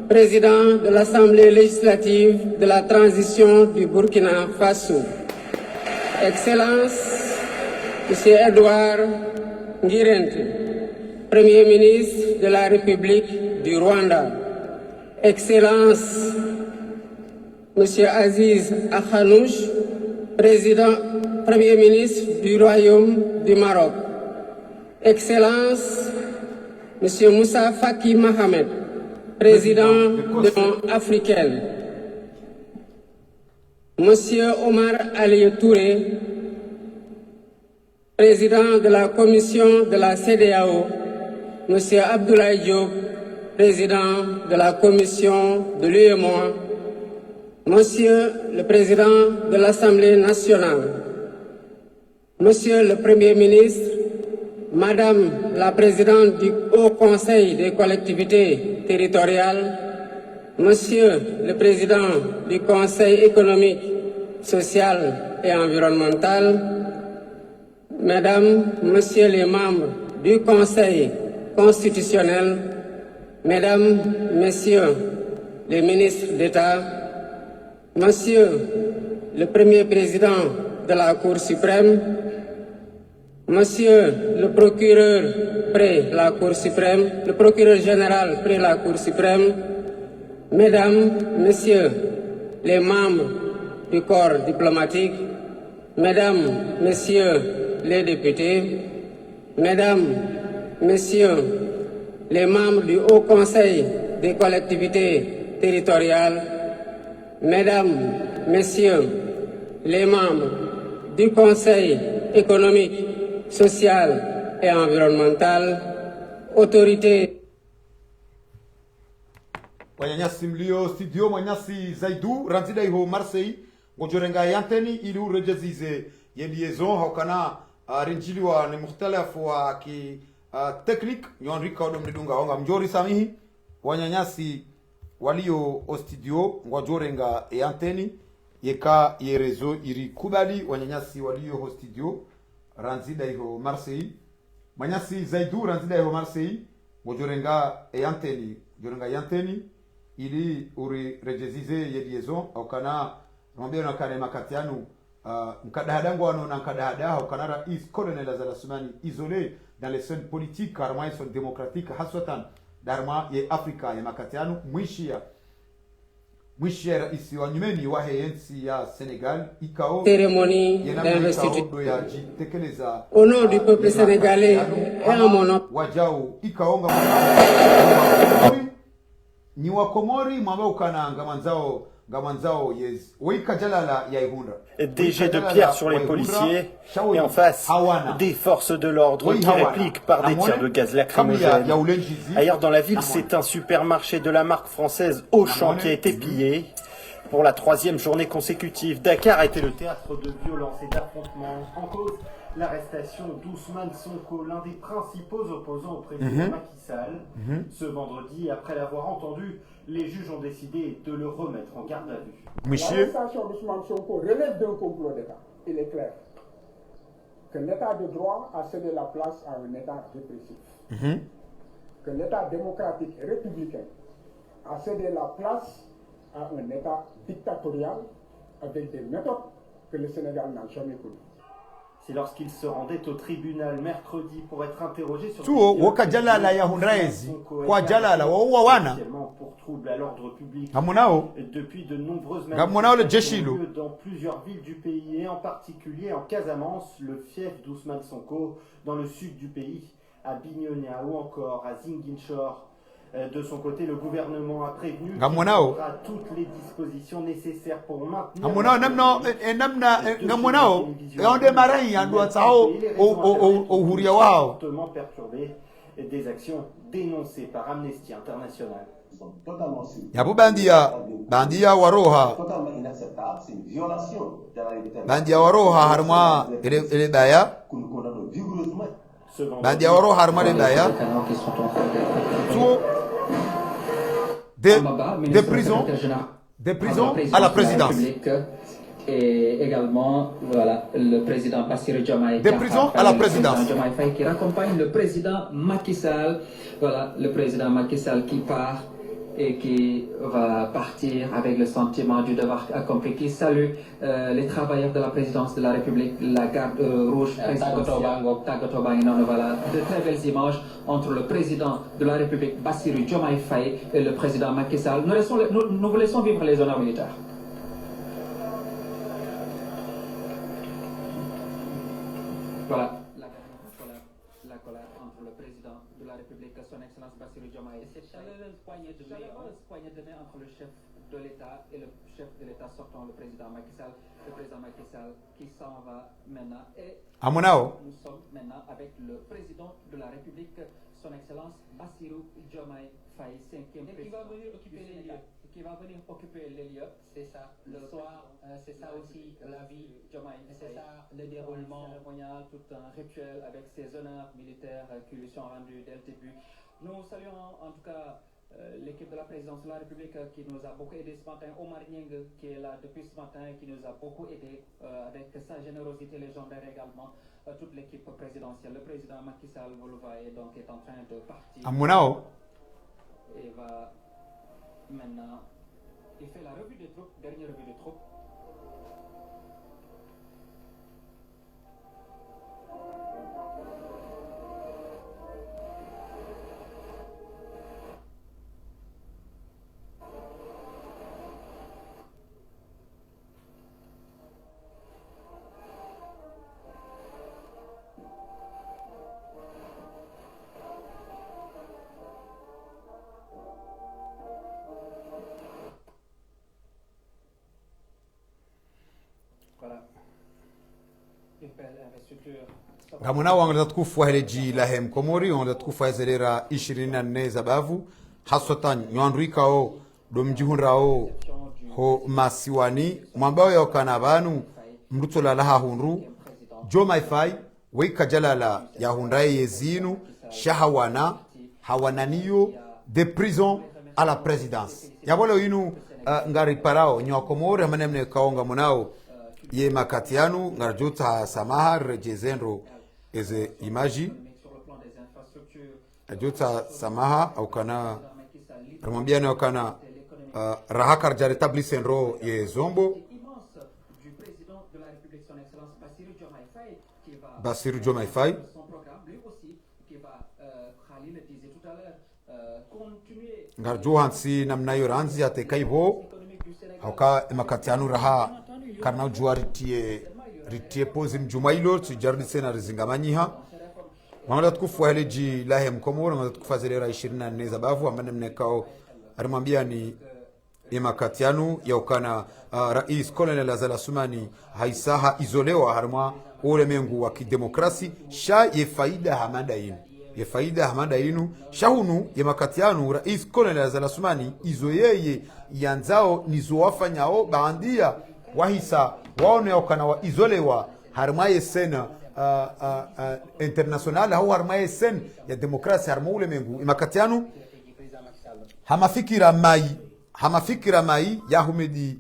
président de l'Assemblée législative de la transition du Burkina Faso. Excellence, Monsieur Edouard Ngirente, Premier ministre de la République du Rwanda. Excellence, Monsieur Aziz Akhanouch, Premier ministre du Royaume du Maroc. Excellence, Monsieur Moussa Faki Mohamed, président de l'Union africaine. Monsieur Omar Ali Touré, président de la commission de la CEDEAO. Monsieur Abdoulaye Diop, président de la commission de l'UEMOA. Monsieur le président de l'Assemblée nationale. Monsieur le Premier ministre, Madame la Présidente du Haut Conseil des collectivités territoriales, Monsieur le Président du Conseil économique, social et environnemental, Mesdames, Messieurs les membres du Conseil constitutionnel, Mesdames, Messieurs les ministres d'État, Monsieur le Premier Président de la Cour suprême, Monsieur le procureur près la Cour suprême, le procureur général près la Cour suprême, Mesdames, Messieurs les membres du corps diplomatique, Mesdames, Messieurs les députés, Mesdames, Messieurs les membres du Haut Conseil des collectivités territoriales, Mesdames, Messieurs les membres du Conseil économique, social et environnemental, autorité. wanyanyasi mlio studio mwanyasi zaidu ranzida iho Marseille ngojorenga yanteni ili urejezize ye liaison haukana rinjiliwa ni mukhtalafu wa ki technique nyonrika odom lidunga honga mjori samihi wanyanyasi walio o studio ngojorenga yanteni yeka ye rezo iri kubali wanyanyasi walio ho studio ranzida iho Marseille mwanyasi zaidu ranzida iho Marseille ngojorenga yanteni jorenga yanteni ili uri rejezize ye liaison au kana mwambie na kare makatianu mkadahadangu wano na mkadahada au kana rais colonel Azalasumani isolé dans les scènes politiques karma et son démocratique haswatan darma ye Afrika ya makatianu mwishia rais wa nyumeni wa hensi ya Sénégal ikao cérémonie d'investiture au nom du peuple sénégalais et en mon nom wajao ikaonga ni wakomori mwamba ukana ngamanzao yes wika jalala ya ihunda des jets de pierre sur les policiers et en face des forces de l'ordre qui répliquent par des tirs de gaz lacrymogène. Ailleurs dans la ville, c'est un supermarché de la marque française Auchan qui a été pillé. Pour la 3e journée consécutive, Dakar a été le théâtre de violences et d'affrontements. En cause, l'arrestation d'Ousmane Sonko, l'un des principaux opposants au président Macky Sall. Ce vendredi, après l'avoir entendu, les juges ont décidé de le remettre en garde à vue. L'arrestation d'Ousmane Sonko relève d'un complot d'État. Il est clair que l'État de droit a cédé la place à un État répressif. Que l'État démocratique et républicain a cédé la place à un État dictatorial avec des méthodes que le Sénégal n'a jamais connues. C'est lorsqu'il se rendait au tribunal mercredi pour être interrogé sur tuo wakajalala ya hundraezi kwa jalala wa wana pour trouble à l'ordre public. Hamunao Depuis de nombreuses manifestations dans plusieurs villes du pays et en particulier en Casamance, le fief d'Ousmane Sonko, dans le sud du pays, à Bignona ou encore à Ziguinchor. De son côté, le gouvernement a prévenu qu'il prendra toutes les dispositions nécessaires pour maintenir fortement perturbé des actions dénoncées par Amnesty International. Yabu bandia waroha harma ele daya bandia waroha harma ele daya des prisons à la présidence. Et également, voilà, le président Bassirou Diomaye des prisons à la présidence. Diomaye Faye qui raccompagne le président Macky Sall. Voilà, le président Macky Sall qui part et qui va partir avec le sentiment du devoir accompli, qui salue les travailleurs de la présidence de la République, la garde rouge présidentielle. Voilà, de très belles images entre le président de la République, Bassirou Diomaye Faye, et le président Macky Sall. Nous vous laissons vivre les honneurs militaires. Voilà. La colère entre le président de la République, son Excellence Bassirou Diomaye, et cette chaleureuse poignée de main entre le chef de l'État et le chef de l'État sortant, le président Macky Sall qui s'en va maintenant. Et nous sommes maintenant avec le président de la République, son Excellence Bassirou Diomaye Faye, 5e président. Qui va venir occuper les lieux. qui va venir occuper les lieux, c'est ça. Le soir, c'est ça aussi la vie Diomaye. C'est ça le déroulement cérémonial, tout un rituel avec ces honneurs militaires qui lui sont rendus dès le début. Nous saluons en tout cas l'équipe de la présidence de la République qui nous a beaucoup aidé ce matin, Omar Nying qui est là depuis ce matin, qui nous a beaucoup aidé avec sa générosité légendaire également, toute l'équipe présidentielle. Le président Macky Sall, vous le voyez, donc est en train de partir. Et va maintenant, il fait la revue des troupes, dernière revue des troupes. Hamuna wangeza tukufu heleji lahem komori wangeza tukufu hazelera 24 za bavu haswatan nyandrika o domjihunra o ho masiwani mwambao ya kana banu mrutola laha hunru Diomaye Faye weka jalala ya hunrae yezinu shahawana hawananiyo de prison à la présidence yabolo inu ngari parao nyo komori hamanemne kaonga munao ye makatianu ngarjota samaha rejezenro eze imaji ajota samaha au kana ramambiano au kana rahakar jaretabli senro ye zombo Bassirou Diomaye Faye ngarjo hansi namna yoranzi ate kaibo au ka makatianu raha karna ujua ritie pozi mjumailo tujardi sena rizingamanyiha wangada tukufu heleji lahe mkomoro wangada tukufu zelera 24 za bavu ambane mnekao arimwambia ni imakatianu ya ukana rais Colonel Azali Assoumani haisaha izolewa harma ule mengu wa kidemokrasi sha ye faida hamada inu shahunu ye makatianu rais Colonel Azali Assoumani izoyeye yanzao nizowafanyao baandia wahisa waone wakana wa izolewa harmaye sena international au harmaye sen ya demokrasi harma ule mengu imakatianu hamafikira mai ya Humedi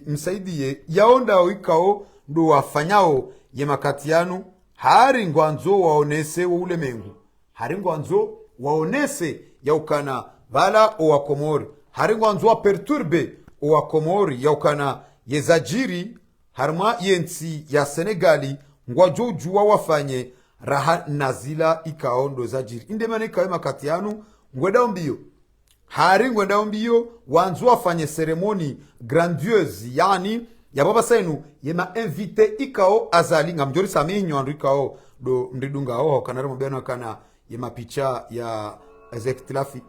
msaidiye yaonda wikao ndo wafanyao ye makatianu hari ngwanzo waonese wa ule mengu hari ngwanzo waonese ya ukana vala o wakomori haringwa nzwa perturbe wa komori ya ukana yezajiri harma yensi ya Senegali ngwajo juwa wafanye raha nazila ikaondo zajiri indemane ikawe makatianu ngweda mbio wanzu wafanye seremoni grandieuse yani ya baba sainu yema invite ikao azali ngamjori sami nywandu ikao do ndidunga o kana remo beno kana yema picha ya ezektilafi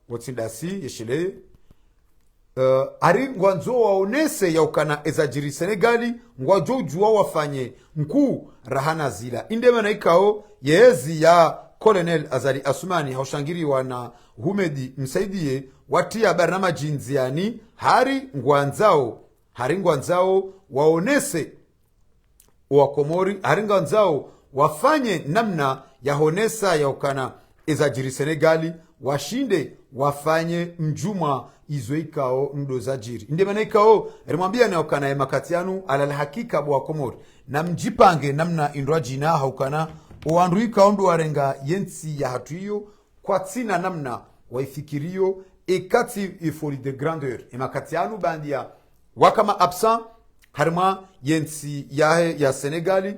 Wotsindasi yeshile ari ngwanzo waonese ya ukana ezajiri Senegali ngwajo juwa wafanye mkuu rahana zila indema na ikao yezi ya Colonel Azali Assoumani haushangiri wana Humedi msaidie watia barnama jinziani hari ngwanzao waonese wakomori hari ngwanzao wafanye namna ya honesa ya ukana ezajiri Senegali washinde wafanye mjuma izo ikao ndo zajiri indemana ikao rimwambia na ukana ya makatianu alal hakika bwa komori na mjipange namna indwa jina haukana uandu ikao ndo warenga yensi ya hatu hiyo kwa tina namna waifikirio ekati ifoli de grandeur makatianu bandia wakama absent harma yensi ya Senegali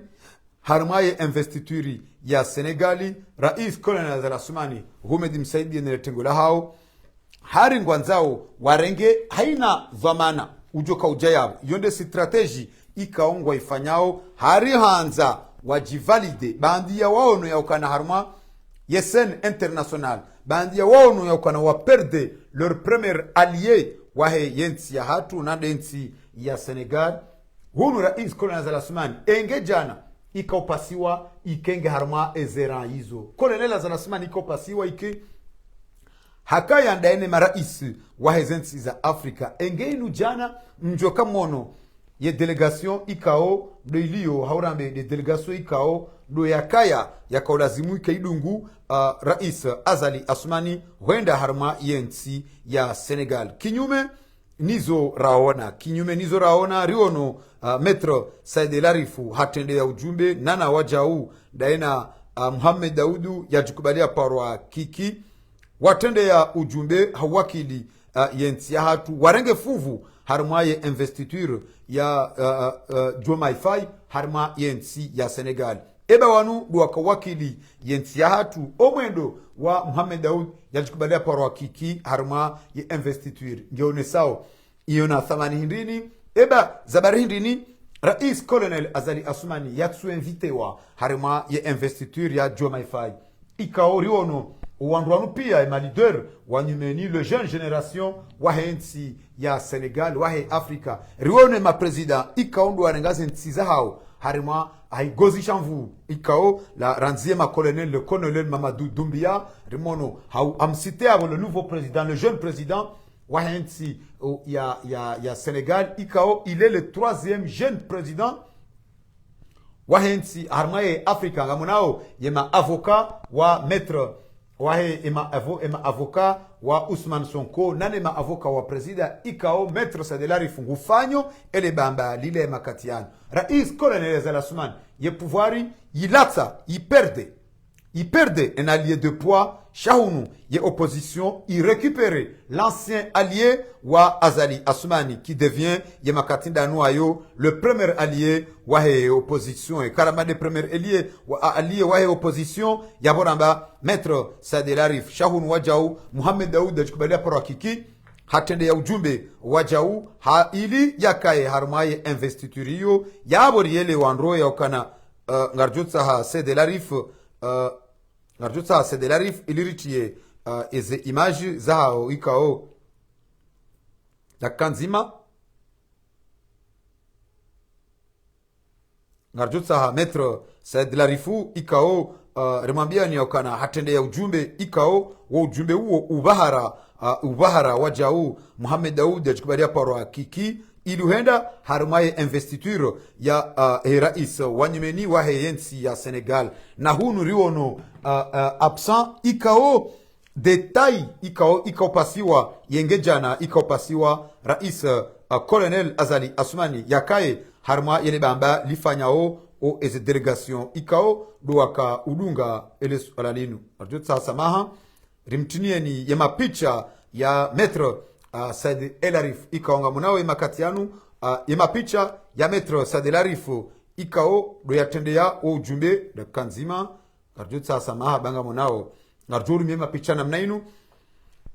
harma ye investituri ya Senegali rais Colonel Azali Assoumani Humedi msaidi neretengola hao hari ngwanzao warenge haina dhamana ujoka ujayabo yonde strategy ikaongwa ifanyao hari hanza wajivalide bandia waono ya ukana harma yesen international bandia waono ya ukana waperde leur premier allié wahe yensi ya hatu na densi ya Senegal hunu rais Colonel Azali Assoumani enge jana ikaupasiwa ikenge harma ezera hizo kolonel zanasema nikaupasiwa iki hakaya ndaene marais wa hezensi za Afrika engeinu jana mjoka mono ye delegation ikao do ilio haurambe de delegation ikao do yakaya yakaulazimu ikaidungu rais Azali Assoumani huenda harma yensi ya Senegal kinyume nizo raona riono metro Said Larifu hatende ya ujumbe nana wajau daena Mohamed Daudu yajikubalia parwa kiki watende ya ujumbe hawakili yensi ya hatu warenge fuvu harma ye investiture ya Diomaye Faye harma yensi ya Senegal eba wanu duwaka wakili yensi ya hatu omwendo wa Mohamed Daoud yajikubalia parwa kiki harma ye investiture ngeone sao iona thamani hindini eba zabari hindini rais colonel Azali Assoumani yatsu invitewa harma ye investiture ya Diomaye Faye ikaori ono uwanduanu pia ema leader wanyumeni le jeune generation wahensi ya Senegal wahe Afrika rione ma president ikaondo warengaze ntsiza hao harima haigozi shamvu ikao la ranziema colonel le colonel Mamadou Doumbia rimono hau amcité avant le nouveau président le jeune président wahensi ya Sénégal ikao il est le troisième jeune président wahensi harmaye Afrika ngamunao yema avocat wa maître wahe ema avocat wa Ousmane Sonko nane ma avocat wa presida ikao maître Sadelari Fungufanyo ele bamba lile makatiano rais colonel Azali Assoumani ye pouvoiri yilata yiperde un allié de poids Shahunu ye opposition y récupérer l'ancien allié wa Azali Assoumani qui devient ye makatinda noyo le premier allié wa he opposition et karama de premier allié wa he opposition yaboramba maître Sadelari Shahunu wajau Mohamed Daoud ajikubalia para kiki hatende ya ujumbe wajau ha ili yakaye harmaye investiturio yabori yele wanro ya okana ngarjutsa ha Sadelarif iliritie eze image zao ikao la kanzima ngarjutsa ha maître Sadelarifu ikao remambia ni okana hatende ya ujumbe ikao wa ujumbe huo ubahara wajau Mohamed Daoud ajikubalia parwa kiki iluhenda harumaye investiture ya rais wanyumeni wa heyensi ya Senegal na hunu riono absent ikao detail ikao pasiwa yengejana ikao pasiwa rais colonel Azali Assoumani yakaye harma yele bamba lifanyao o eze delegation ikao duwaka udunga ele alalinu arjutsa samaha rimtinieni yema picha ya maître Said Elarif ikaonga munawe makatianu yema picha ya maître Said Elarif ikao do yatendea o ujumbe da kanzima arjutsa samaha banga munao arjuru myema picha namna inu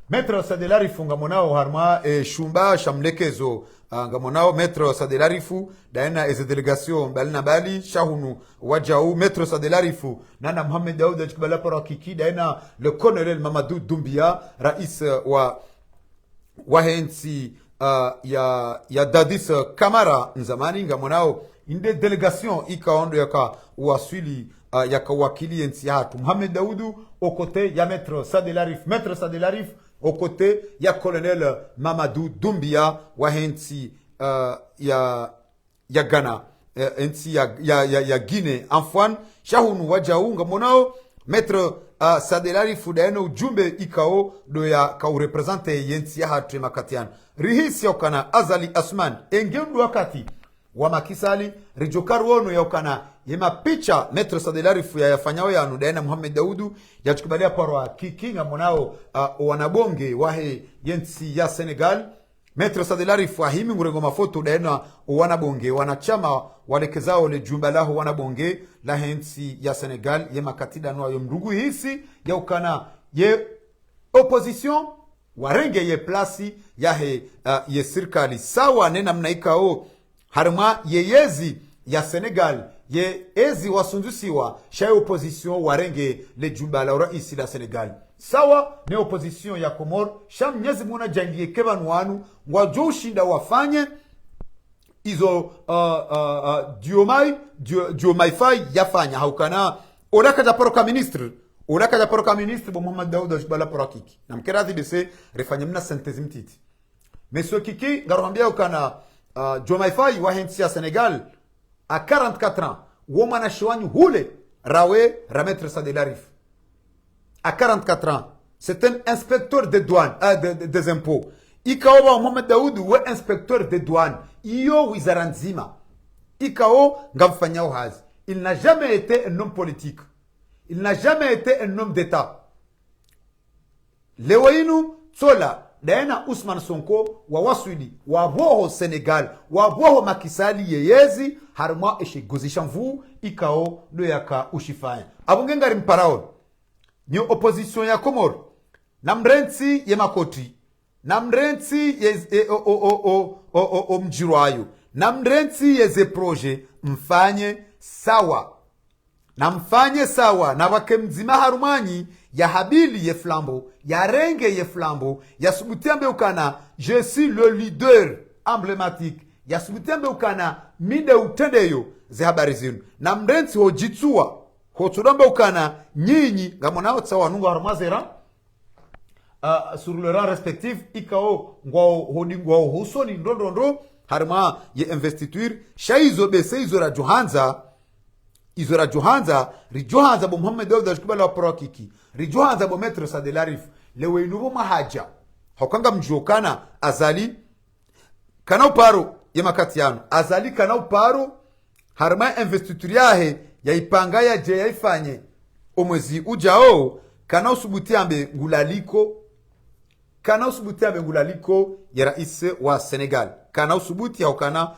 maître Said Elarif ngamonao harma shumba shamlekezo ngamonao maître Said Elarif daena eze delegation balina bali shahunu wajau maître Said Elarif nana Mohamed Daoud ajikubala para kiki daena le colonel Mamadou Doumbia rais wa wahensi ya Dadis Kamara nzamani ngamonao inde delegation ikaondo yaka waswili yaka wakili yensi hatu Mohamed Daoudou au côté ya maître Said Elarif au côté ya colonel Mamadou Doumbia wahensi ya Ghana ensi ya Guinée enfwan shahunu wajaunga monao maître Said Elarif daeno ujumbe ikao do ya kau represente yensi ya hatu makatiana rihisi yokana Azali Assoumani engendu wakati wa makisali rijokaru ono yokana yema picha maître Said Elarif ya yafanyao ya daena Mohamed Daoudou yachikubalia parwa kikinga monao wanabonge wahe yensi ya Senegal maître Said Elarif ahimi ngurengo mafoto daena wanabonge wanachama walekezao le jumba lao wanabonge la hensi ya Senegal yema katida noa yomrugu hisi ya ukana ye opposition warenge ye plasi yahe ye sirkali sawa nena mnaikao harma ye yezi ya Senegal ye ezi wasundusiwa shaye opposition warenge le jumba la raisi la Senegal sawa ne opposition ya Komor sham nyezi muna jangie kebanu wanu ngwajo ushinda wafanye izo Diomaye Faye yafanya haukana oraka japoroka ministre bo Mohamed Daoud ajibala porakiki na mkerazi dese refanya mna synthèse mtiti mais kiki ngaroambia ukana Diomaye Faye wa hensi ya Senegal à 44 ans womana shwanyu hule rawe rametre sa de l'arif à 44 ans c'est un inspecteur des douanes des impôts ikaoba Mohamed Daoud we inspecteur des douanes iyo wizara nzima ikao ngamfanyao hazi. Il n'a jamais été un homme politique, il n'a jamais été un homme d'état. Lewainu tsola daena Ousmane Sonko wa waswidi wa boho Senegal wa boho makisali yeyezi harma eshe gozishanvu ikao do yaka ushifanya abungengari mparao ni opposition ya Komoro na mrenzi ye makoti na mrenzi ye mjirwayo na mrenzi ye ze proje mfanye sawa na wake mzima harumanyi ya habili ye flambo ya renge ye flambo ya subutembe ukana je suis le leader emblématique ya subutembe ukana mide utendeyo ze habari zinu na mrenzi hojitsua hotudombe ukana nyinyi ngamonao tsawa nungu harumazera sur le rang respectif ikao ngwao husoni ndondo harma ye investiture shaizo bese izora Johanza rijohanza bo Mohamed Daoud ajikubala waprokiki rijohanza bo Maître Sa de l'Arif lewe inubo mahaja hokanga mjokana azali kana uparo ye makatiano azali kana uparo harma investiture yahe ya ipanga ya je yaifanye omwezi ujao kana usubutiambe ngulaliko ya rais wa Senegal kana usubuti haukana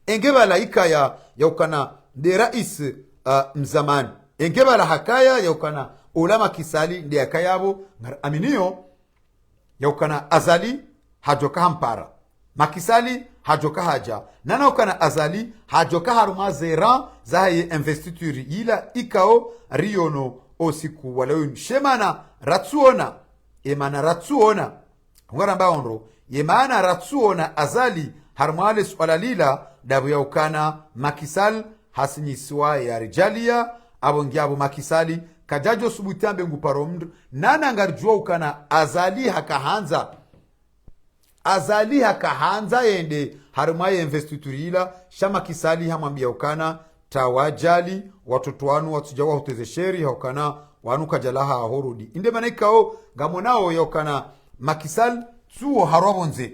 engebala ikaya ya ukana de rais mzamani engebala hakaya ya ukana ulama kisali ndi akayabo aminio ya ukana azali hajoka hampara makisali hajoka haja nana ukana azali hajoka haruma zera zaye investiture ila ikao riono osiku walaun shemana ratsuona ngoramba onro yemana ratsuona azali harmale swala lila dabu ya ukana makisal hasinyiswa ya rijalia abongiabo makisali kajajo subutambe nguparomd nana ngarjua ukana azali hakahanza yende harmaye investiturila shama kisali hamwambia ukana tawajali watoto wanu watujawa hutezesheri haukana wanuka jalaha ahorudi inde manaikao gamonao ya ukana makisal tuo harobonze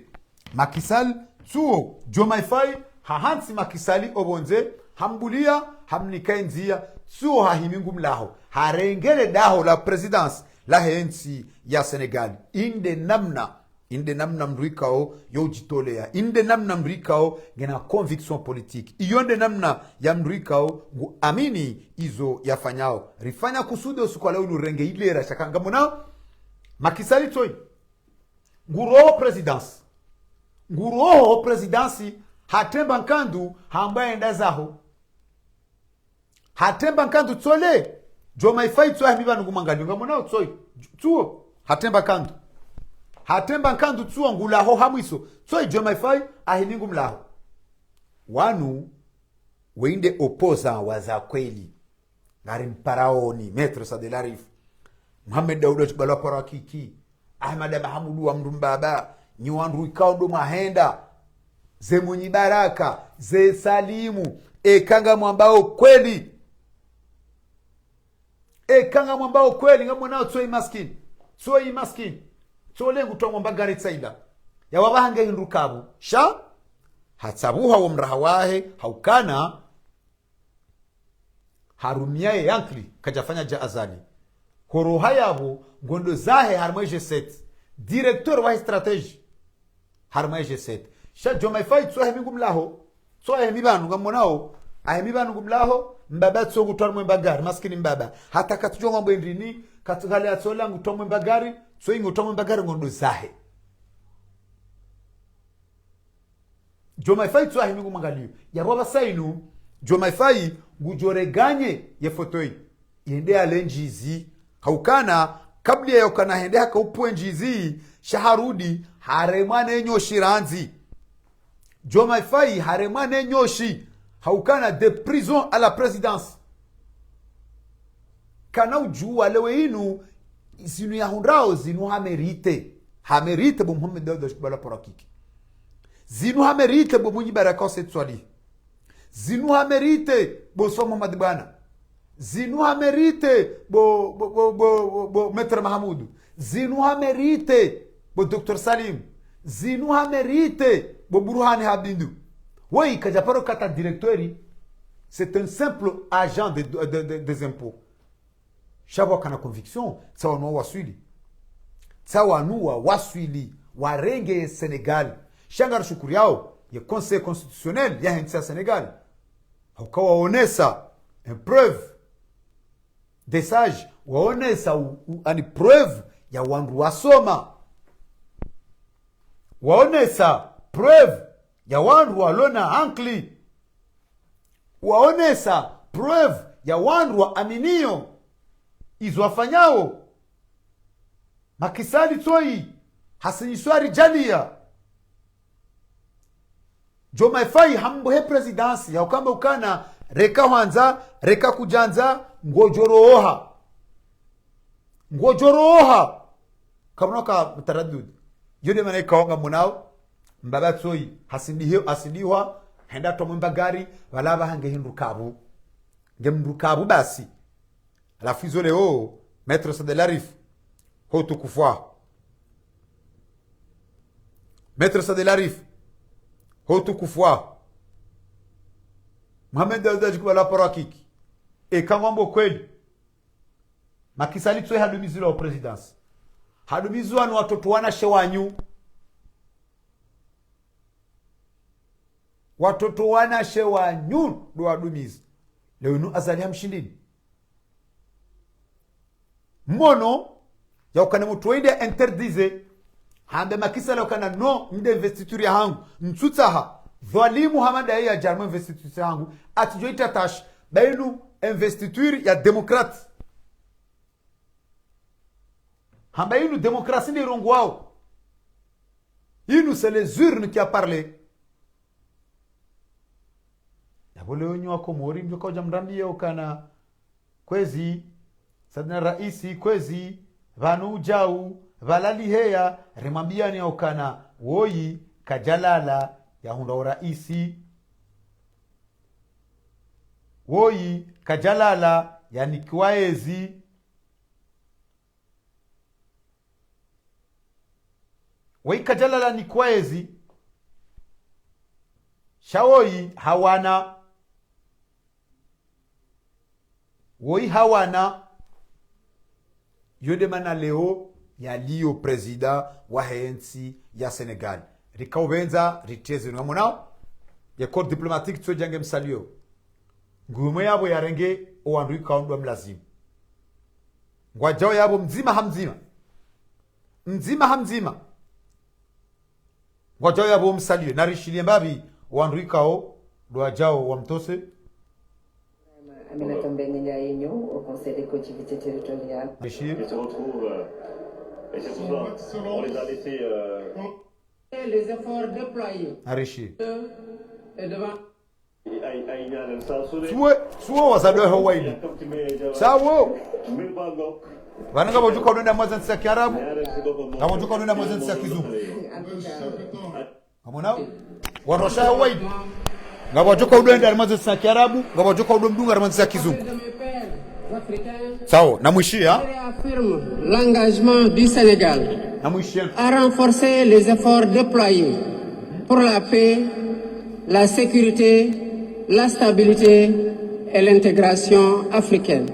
makisal tuo Diomaye Faye hahansi makisali obonze hambulia hamnikaenzia tuo hahimingu mlaho harengele daho la presidence la hensi ya Senegal inde namna mrikao yojitolea inde namna mrikao gena conviction politique iyonde namna ya mrikao amini izo yafanyao rifanya kusudi usukwala ulu renge ilera shakanga mona makisali toy nguroho presidency hatemba nkandu hambaye ndazaho hatemba nkandu tsole Diomaye Faye tsoa himiba ngumangani ngamona tsoy tuo hatemba nkandu tsuo ngulaho hamwiso tsoy Diomaye Faye ahiningu mlaho wanu weinde opoza waza kweli ngari mparaoni Maître Sa de l'Arif Mohamed Daoud ajibala parakiki Ahmad Mahamudu wa mrumbaba nyiwandu ikaundo mahenda ze mwenye baraka ze salimu kanga mwambao kweli ngamona tsoi maskini tsolengu twamwamba gari tsaida ya wabahange hindukabu sha hatsabuha wa mraha wahe haukana harumiaye yankli kajafanya ja azali horoha yabo ngondo zahe harmoje set directeur wa strategie harmoje set sha Diomaye Faye tsohe mingumlaho tsohe mibanu ngamonao ahemibanu ngumlaho mbaba tso gutwarmwe mbagari maskini mbaba hata katujonga mbwendrini katugale atsola ngutomwe mbagari tso ingutomwe mbagari ngondo zahe Diomaye Faye tso ahemi ngumangalio ya roba sainu Diomaye Faye ngujoreganye ye fotoi yende alenjizi haukana kabla ya ukana hende haka upwe njizi shaharudi haremane nyo shiranzi Diomaye Faye haremane nyoshi haukana de prison à la présidence kana ujua lewe inu zinu ya hundrao zinu hamerite bo Mohamed Dawda Shibala Porakiki zinu hamerite bo Munyi Baraka Setswali zinu hamerite bo Somo Madibana zinu hamerite bo Maître Mahamoudou zinu hamerite bo Dr Salim zinu hamerite bo Burhani Habindu. Oui, Kajaparo Kata directeur, c'est un simple agent des impôts. Chaque kana conviction, ça wa waswili. Ça wa nuwa waswili, wa renge Sénégal. Shangar shukuriao, ya conseil constitutionnel, ya hentia Sénégal. Haukawa onesa, une preuve des sages, wa onesa ani preuve ya wandu wasoma. Wa onesa preuve ya wandu walona ankli. Waonesa preuve ya wandu wa aminio izwafanyao makisali toi hasiniswari jalia Diomaye Faye hambohe presidansi ya ukamba ukana reka hwanza reka kujanza ngojoroha kamunoka mutaradud yode mane kaonga munao mbaba toi hasindiwa henda tomumba gari walaba hange hindukabu ngemdukabu basi alafu izo leo Maître Sadelarif ho tukufwa Maître Sadelarif ho tukufwa Mohamed Dawda Shibala Porakiki e kangombo kweli makisali tsoe hadumizilo wa presidence hadumizwa ni watoto wana shewanyu watoto wana shewa nyu do wadumizi leo nu azali hamshindini mono ya ukana mtu wende interdize hande makisa la ukana no mde investiture ya hangu nsutsaha dhalimu hamada ya jarma investiture ya hangu atijoita tash bainu investiture ya demokrate hamba inu demokrasi ni rongo wao inu c'est les urnes qui a parlé Yabole wenye wako mori mjoka ujamrambia ukana kwezi sadina raisi kwezi vanu ujau valali heya remambia ni ukana woyi kajalala ya hunda uraisi woyi kajalala ya nikiwaezi woyi kajalala nikiwaezi shawoyi hawana woi hawana yode mana leo ya liyo presida wa hensi ya Senegal rikaubenza riteze no monao ya corps diplomatique tso jange msalio ngumo yabo yarenge owandu kaundwa mlazimu ngwajao yabo mzima hamzima ngwajao yabo msalio narishilie mbabi owandu kao doajao wa mtose Aminata Mbengue Ndiaye ñëw au conseil des collectivités territoriales. Ils se retrouvent et c'est pour ça on les a laissés. Les efforts déployés. Et devant. Suo wasadwe hawaii. Sawo. Vananga bojuka unenda mwezi ya Kiarabu. Na bojuka unenda mwezi ya Kizungu. Amona? Warosha hawaii. Ngabojoka udenda mwezi ya Kiarabu, ngabojoka udomdunga mwezi ya Kizungu. Sawa, namwishia. L'engagement du Sénégal à renforcer les efforts déployés pour la paix, la sécurité, la stabilité et l'intégration africaine.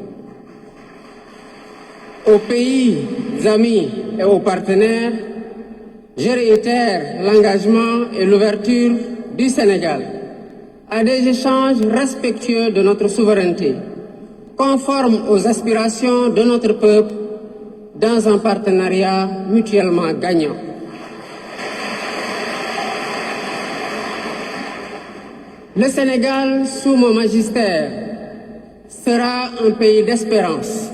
Aux pays amis et aux partenaires, je réitère l'engagement et l'ouverture du Sénégal à des échanges respectueux de notre souveraineté, conformes aux aspirations de notre peuple, dans un partenariat mutuellement gagnant. Le Sénégal, sous mon magistère, sera un pays d'espérance,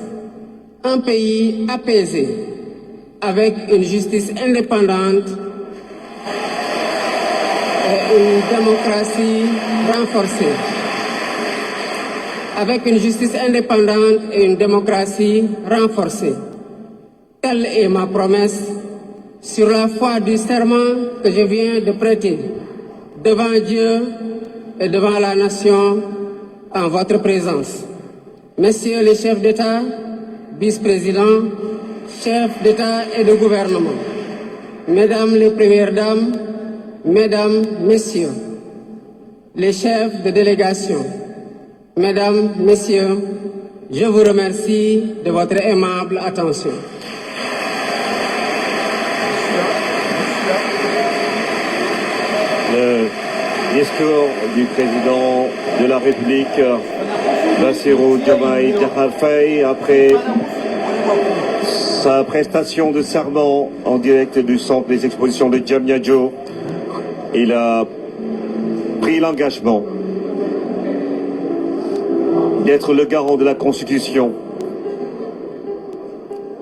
un pays apaisé, avec une justice indépendante et une démocratie renforcée. Avec une justice indépendante et une démocratie renforcée. Telle est ma promesse sur la foi du serment que je viens de prêter devant Dieu et devant la nation en votre présence. Messieurs les chefs d'État, vice-présidents, chefs d'État et de gouvernement, Mesdames les Premières Dames, Mesdames, Messieurs, les chefs de délégation, Mesdames, Messieurs, je vous remercie de votre aimable attention. Le discours du président de la République, Bassirou Diomaye Diakhar Faye, après sa prestation de serment en direct du centre des expositions de Diamniadio, il a pris l'engagement d'être le garant de la Constitution.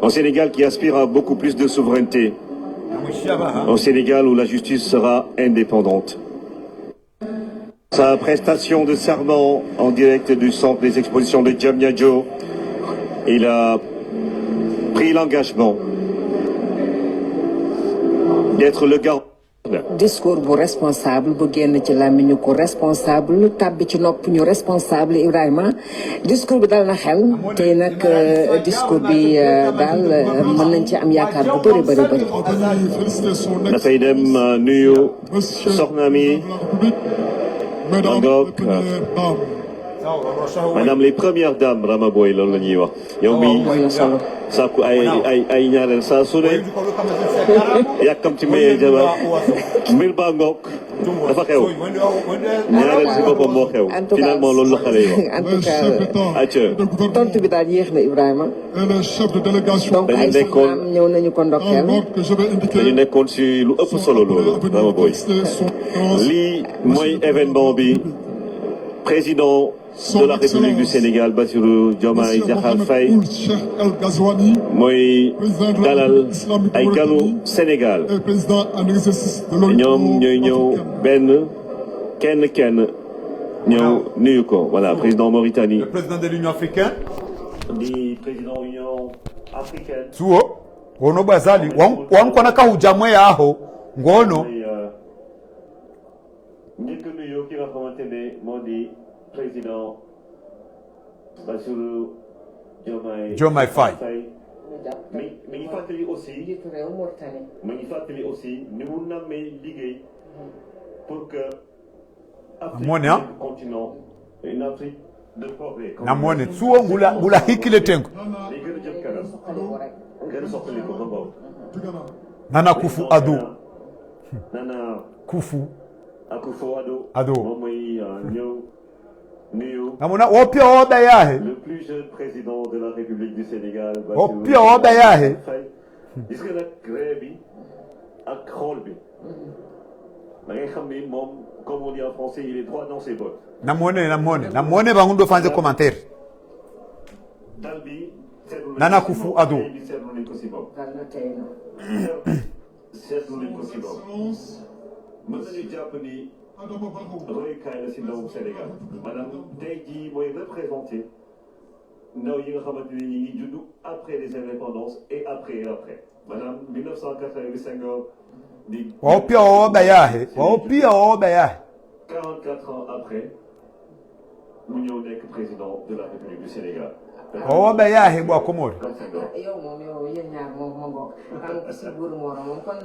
Au Sénégal qui aspire à beaucoup plus de souveraineté. Au Sénégal où la justice sera indépendante. Sa prestation de serment en direct du centre des expositions de Diamniadio, il a pris l'engagement d'être le garant. Discours bu responsable bu génn ci làmmiñu ko responsable tàbbi ci nopp ñu responsable Ibrahima discours bi dal na xel tey nag discours bi daal mën nañ ci am yaakaar bu bëri. dafay dem nuyu soxna mi Mangok madame les premières dames Rama Boy loolu la ñuy wax yow mi sàkku ay ñaareel saa su ne yàkkam ci maye jabar mbir baa ngoog dafa xew ñaareel si boppam moo xew finalement loolu la xale yi wax en tout cas tontu bi daal yéex na Ibrahima donc ay soxnaam ñëw nañu ko ndokkeel dañu nekkoon si lu ëpp solo loolu Rama Boy lii mooy événement bi président de la République du Sénégal, Bassirou Diomaye Diakhar Faye, mooy dalal ay ganu Sénégal ñoom ñooy ñëw benn kenn ñëw nuyu ko voilà président Mauritanie. Le président de l'Union africaine. di président Union africaine. Suo ngono bazali wankona ka hujamwe yaho ngono. njëkk nuyu ki nga xamante ne moo di président Bassirou Diomaye Faye. mi ngi fàttali aussi ni mu nammee liggéey pour que Afrique continent une Afrique de progrès. Namone suo ngula hikile tengo. li gën a jëm kanam gën a soxali ko ba boobu. Nana Akufo-Addo. Nana Akufo-Addo. moom mooy ñëw nuyu le plus jeune président de la République du Sénégal. gis nga nag ree bi ak xool bi da ngay xam ni moom comme on dit en français il est droit dans ses bottes. namone bangundo fanze commentaire. dal bi Nana Akufo-Addo. seetlu nañ ko si bopp. mën nañu jàpp ni royukaay la si ndawu Sénégal maanaam tey jii mooy représenté ndaw yi nga xamante ni ñi ngi juddu après les indépendances et après maanaam 1985 di. Wao pia wao bayahe. 44 ans après mu ñëw nekk président de la République du Sénégal. Wao bayahe bwa Komoro. yow yéen ñaar moom bokk xam si buur Moro moom kon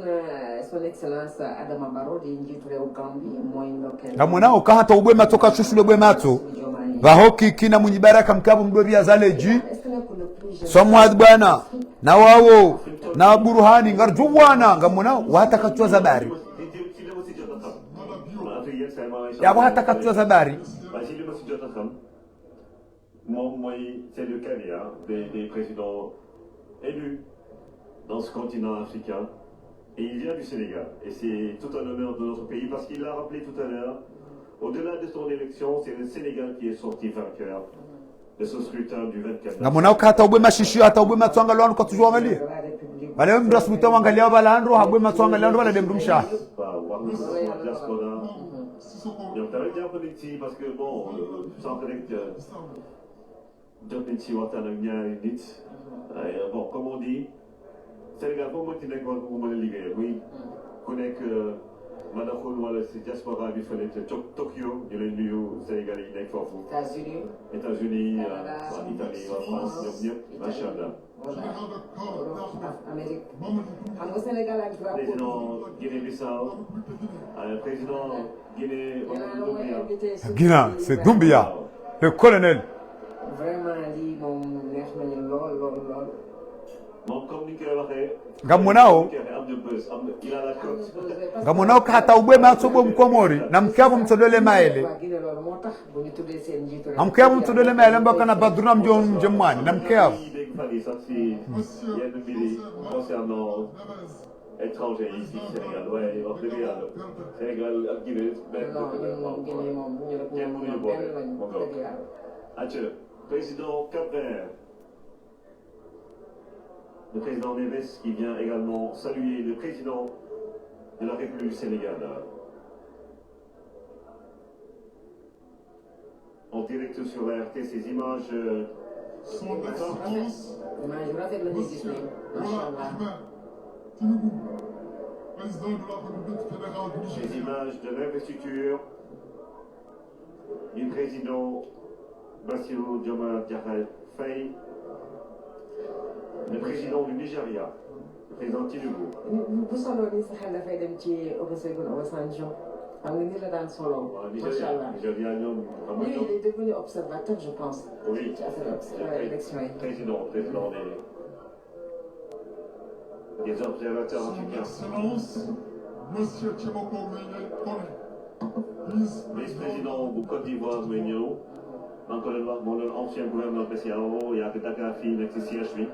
son excellence Adama Barrow di njiitu réew Gambie mooy ndokkeel ngamona ukahata ubwe matoka chushule bwe mato bahoki kina munyibaraka mkabu mdobi azaleji somwad bwana na wawo na Burhani ngarju bwana ngamona watakatwa zabari ya watakatwa zabari c'est le Kenya des présidents élus dans ce continent africain et il vient du Sénégal et c'est tout un honneur de notre pays parce qu'il l'a rappelé tout à l'heure, au-delà de son élection, c'est le Sénégal qui est sorti vainqueur de ce scrutin du 24 mars. Ngamona ukata ubwe mashishi hata ubwe matwanga lwanu kwa tujua angalia. Bale mdu asmuta wangalia bala andro habwe matwanga lwanu bala demrumsha. waa diaspora ñoom tamit jàpp nañ ci parce que bon sànq rek jot nañ ci waxtaan ak ñaari nit bon comme on dit Sénégal foo mënti nekk war ko mën a liggéey muy ku nekk Madaxul wala si diaspora bi fële ca Tokyo ñu lay nuyu Sénégalais yi nekk foofu. États-Unis waa Italie waa France ñoom ñëpp macha allah. Amérique xam nga Sénégal ak président Guinée-Bissau président Guinée. Guinée c'est Doumbia le colonel. vraiment lii moom neex nañu lool lool lool. moom comme ni ñu koy waxee. Ngamunao ngamunao kata ubwema sobo mkomori na mkiabu mtodole maele amkiabu mtodole maele mbaka na badruna mjomwani na mkiabu étranger ici Sénégal ouais wax dëgg yàlla Sénégal ak Guinée président Cap-Vert. Le président Neves qui vient également saluer le président de la République du Sénégal. En direct sur la RT, ces images son excellence, Monsieur président de la République fédérale du Nigeria. Ces images de l'investiture du président Bassirou Diomaye Diakhar Faye, le président du Nigeria, le président Tinubu. bu solo ni sa xel dafay dem ci Olusegun Obasanjo xam nga ni la daan solo. macha allah Nigeria ñoom lui il est devenu observateur je pense. oui ci affaire élection yi. président des observateurs africains. Son Excellence, Monsieur Tchemoko Mene Kone, vice-président bu Côte d'Ivoire mooy ñëw. maa ngi ko doon wax moo doon ancien gouverneur BCEAO yaa ngi Dakar fii nekk ci siège bi.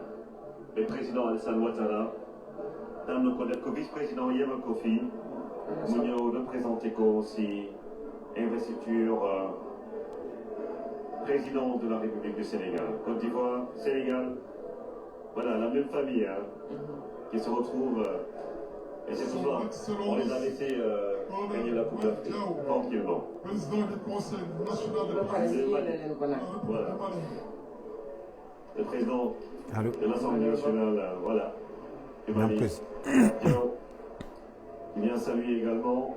le président Alassane Ouattara daan na ko def ko vice-président yebal ko fii mu ñëw représenté ko ci investiture président de la République du Sénégal. Côte d'Ivoire, Sénégal, voilà la même famille hein, qui se retrouve et c'est pour ça on les a laissés gagner la Coupe d'Afrique tranquillement. Président du Conseil national de voilà. Le président de l'Assemblée nationale, voilà. Il vient saluer également.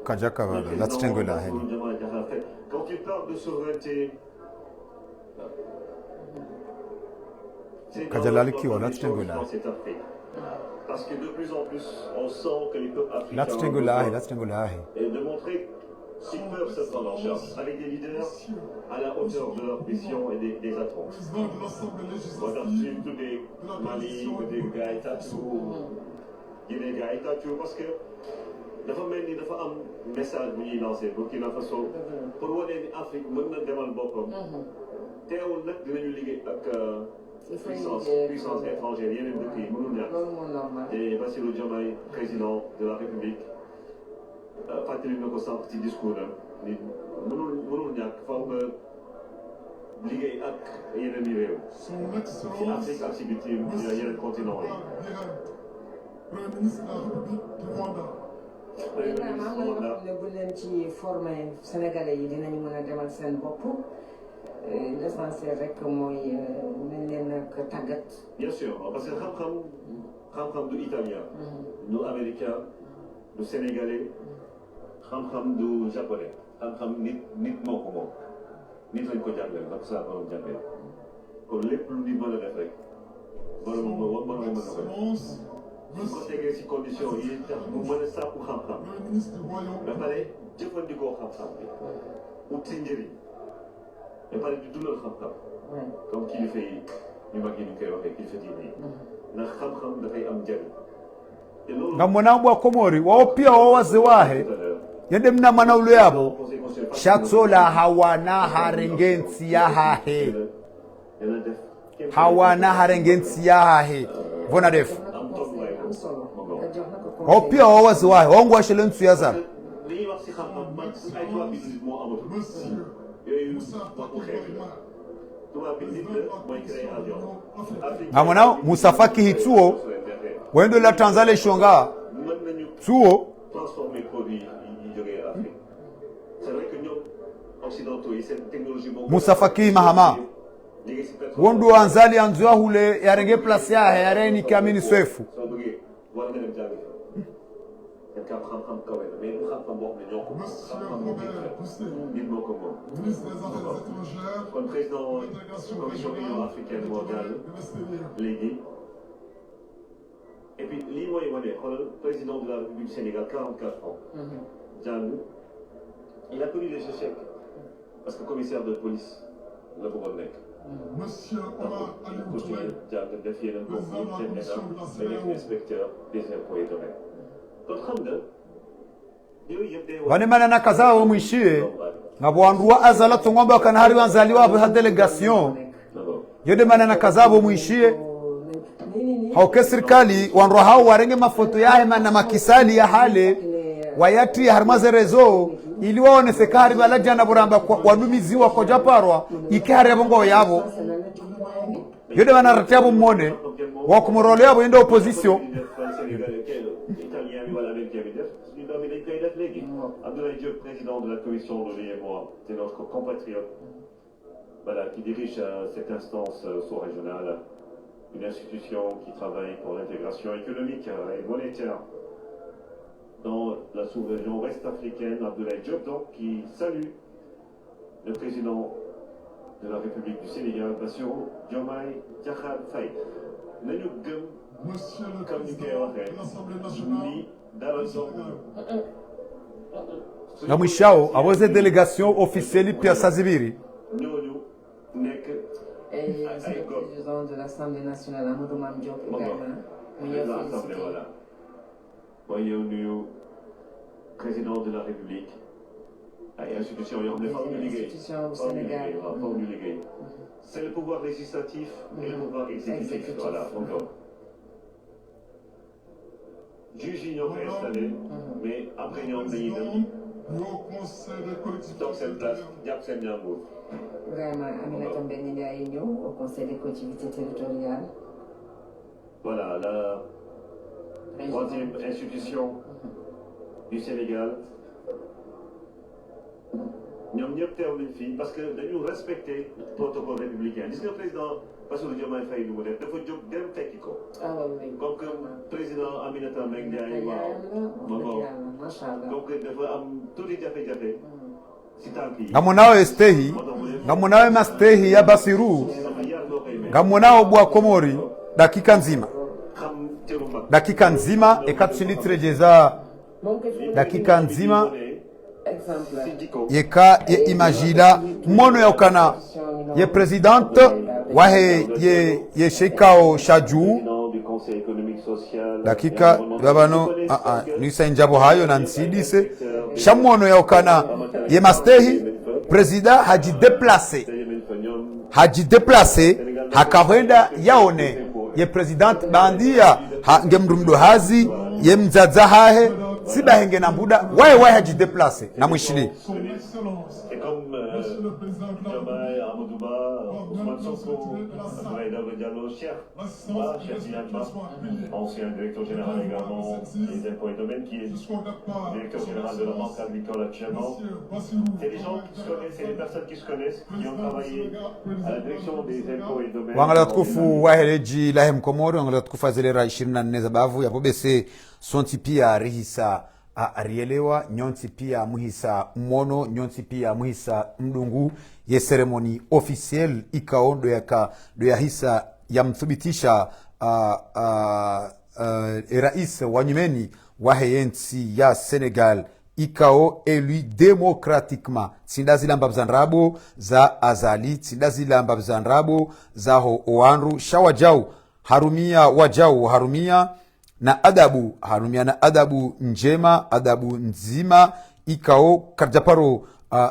Kajaka, let's tango là. Quand il parle de souveraineté, parce que de plus en plus, on sent que les peuples africains et de montrer qu'ils peuvent se prendre en charge avec des leaders à la hauteur de leur mission et des attentes. Voilà, surtout des Mali, des Gaïtatou, Guinée Gaïtatou, parce que dafa mel ni dafa am message bu ñuy lancé Burkina Faso pour wane ni Afrique mën na demal boppam. teewul nag dinañu liggéey ak puissance étrangère yeneen dëkk yi mënul ñàkk. et Bassirou Diomaye président de la République fàttali na ko sànq ci discours am ni mënul ñàkk faw nga liggéey ak yeneen i réew. ci Afrique ak ci bitim yeneen continent yi. Premier ministre de la République du Rwanda. am na yoo xam ne bu leen ci formé Sénégalais yi dinañu mën a demal seen bopp l'essentiel rek mooy nañ leen nag tàggat. bien sûr parce que xam-xam du italien. du américain du sénégalais xam-xam du japonais xam-xam nit moo ko moom nit lañ ko jàngal ndax saa borom jàngal kon lépp lu nit mën a def rek borom mën a su ko tegee si condition yi tax mu mën a sàkku xam-xam ba pare jëfandikoo xam-xam bi ut si njëriñ ba pare di dundal xam-xam comme kilifa yi ñu mag yi ñu koy waxee kilifa diine yi ndax xam-xam dafay am njëriñ nga mwanangu Komori wao pia wao wazee wahe yende mna manaulu yabo shatsola hawana harengensi ya hahe hawana harengensi ya hahe vona def wao pia wao wazee wahe wao ngwashele nsu ya zabo nga mwanao musafaki hitsuo wendo la Tanzania shonga suo transformer produit yi Afrique. C'est vrai que ñom occidentaux yi cette technologie Musafaki Mahama wondo anzali anzwa hule yarenge place ya yareni kamini swefu Ministre des Affaires étrangères, comme président de la Commission africaine mondiale, légué. Et puis, le président de la République du Sénégal, 44 ans, Diallo, il a connu des échecs parce que commissaire de police, le Bourgogne. Monsieur Omar Aliou Touré, président de la Commission de la CEDEAO, inspecteur des impôts et domaines. Donc, vanemana na kazao mwishie ngabo wanduwa azala tongomba kana hari wanzaliwa ba delegation yode mana na kazao mwishie hauke serikali wandu hao warenge mafoto yahe na makisali ya hale wayati harmaze rezo ili waone sekari bala jana buramba wadumiziwa kwa japarwa ikare bongo yabo yode mana ratabo mmone wakumorole yabo ende opposition Abdoulaye Diop, président de la commission de l'UEMOA, c'est notre compatriote, voilà, qui dirige cette instance sous-régionale, une institution qui travaille pour l'intégration économique et monétaire dans la sous-région ouest africaine. Abdoulaye Diop, donc, qui salue le président de la République du Sénégal, Bassirou Diomaye Diakhar Faye. Monsieur le Président de l'Assemblée nationale, na mwishao awoze delegation officielle pia sazibiri et le président de l'Assemblée nationale Amadou Mame Diop également président de la République ay institution yoo xam ne Sénégal c'est le pouvoir législatif et le pouvoir exécutif. Voilà, donc juge yi ñoo koy installé mais après ñoom dañuy dem donc seen place jàpp seen ñaangoor. Vraiment Aminata Mbengue Ndiaye ñëw au conseil des collectivités territoriales. Voilà la troisième institution du Sénégal. ñoom ñëpp teew nañ fii parce que dañu respecter protocole républicain. Gis nga président Bassirou Diomaye Faye lu mu def dafa jóg dem tekki ko. comme que président Aminata Mbengue Ndiaye donc dafa am tuuti jafe-jafe si tànk yi. ngamunao estehi ngamunao mastehi ya Bassirou ngamunao bwa Komori dakika nzima ekatushinditregeza dakika nzima yeka ye imagina mono ya ukana ye presidente wahe ye shekao shaju dakika babano nisa njabo hayo na nsidise shamono ya ukana ye mastehi president haji déplacer hakahenda yaone ye president bandia ngemrumdo hazi ye mzaza hahe sibahenge na mbuda wae haji déplacer na mwishili ancien directeur général également des impôts et domaines, qui est directeur général de la banque agricole actuellement. C'est des gens qui se connaissent, c'est des personnes qui se connaissent, qui ont travaillé à la direction des impôts et domaines. Wangala tukufu wahereji lahem Komori wangala tukufu azelera 24 za bavu ya pobese sonti pia rihisa arielewa nyonti pia muhisa mono nyonti pia muhisa mdungu ye ceremony officielle ikaondo ya hisa ya mthibitisha rais wa nyumeni wa heyensi ya Senegal ikao élu démocratiquement tsindazila mbabzanrabo za azali tsindazila mbabzanrabo za ho oanru shawajau harumia na adabu njema adabu nzima ikao karjaparo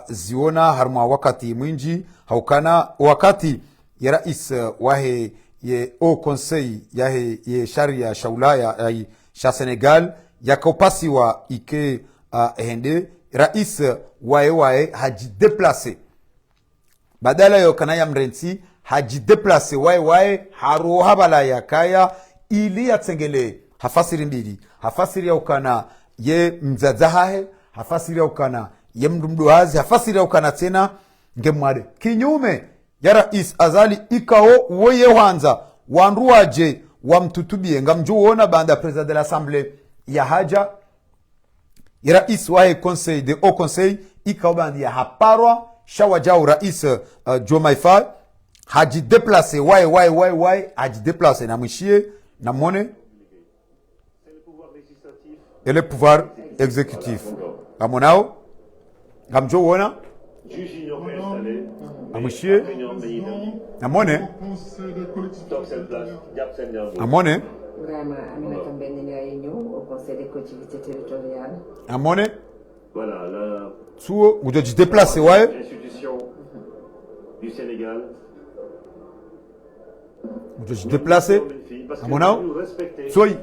ziona haruma wakati mwinji haukana wakati ya rais wahe ye au conseil yahe ye sharia shaulaya sha Senegal yakopasiwa ike hende rais wae haji déplacer badala yo kana ya mrensi haji déplacer wae haroha bala yakaya ili yatsengele hafasiri mbili, hafasiri ya ukana ye mzazahahe, hafasiri ya ukana ye mdumduazi, hafasiri ya ukana tena ngemwade kinyume ya rais azali ikao uweye wanza wandu waje wamtutubie ngamju wona banda president de l'assemblée ya haja ya rais wae conseil de haut conseil ikao bandi ya haparwa shawajao rais Diomaye Faye haji déplacer wae haji déplacer na mwishie na mwone et le pouvoir exécutif amonao ngamjo wona amwishie na mwone amone Vraiment, Aminata Mbengue Ndiaye ñëw au conseil des collectivités territoriales. amone Voilà, la suo ujoji déplacer wae institution du Sénégal. ujoji déplacer amonao soy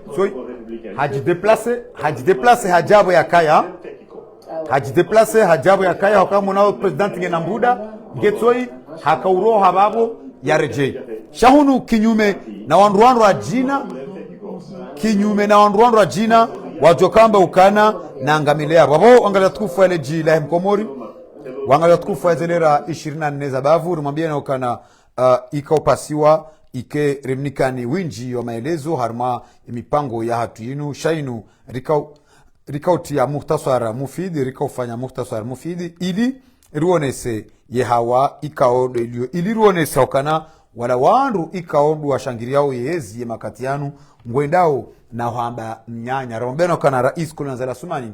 haji déplacer hajabo ya kaya haji déplacer hajabo ya kaya hakamonao president ngena mbuda ngetsoi hakauro hababo ya rejei shahunu kinyume na wanduandu ajina kinyume na wanduandu ajina wajokamba ukana na angamilea wabo angalia tukufu ile jila mkomori wangalia tukufu zelera 24 za bavu rumwambia na ukana ikaopasiwa ike remnikani winji wa maelezo harma mipango ya hatu yinu shainu rikauti ya muhtasara mufidi rikaufanya muhtasara mufidi ili ruonese yehawa ikaondo ilio ili ruonese ukana wala wandu ikaondu washangiriao yezi ye makatianu ngwendao na hamba mnyanya rombeno kana rais Kolonel Assoumani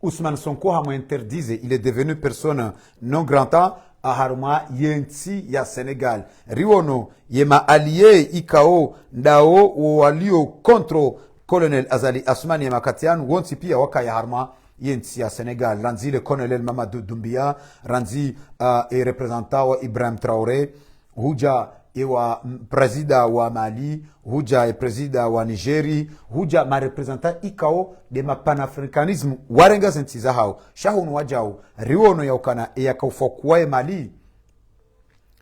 Ousmane Sonko hamo interdise il est devenu personne non grata a harma yenti ya Senegal riwono yema allié ikao ndao walio contre Colonel Azali Assoumani makatianu wonti pia waka ya harma yenti ya Senegal ranzi le Colonel Mamadou Doumbia ranzi et représentant wa Ibrahim Traoré huja ewa presida wa Mali huja e presida wa Nigeri huja ma representant ikao de ma panafricanisme warenga sentiza hao shahunu wajao riwono ya ukana ya kaufokwa Mali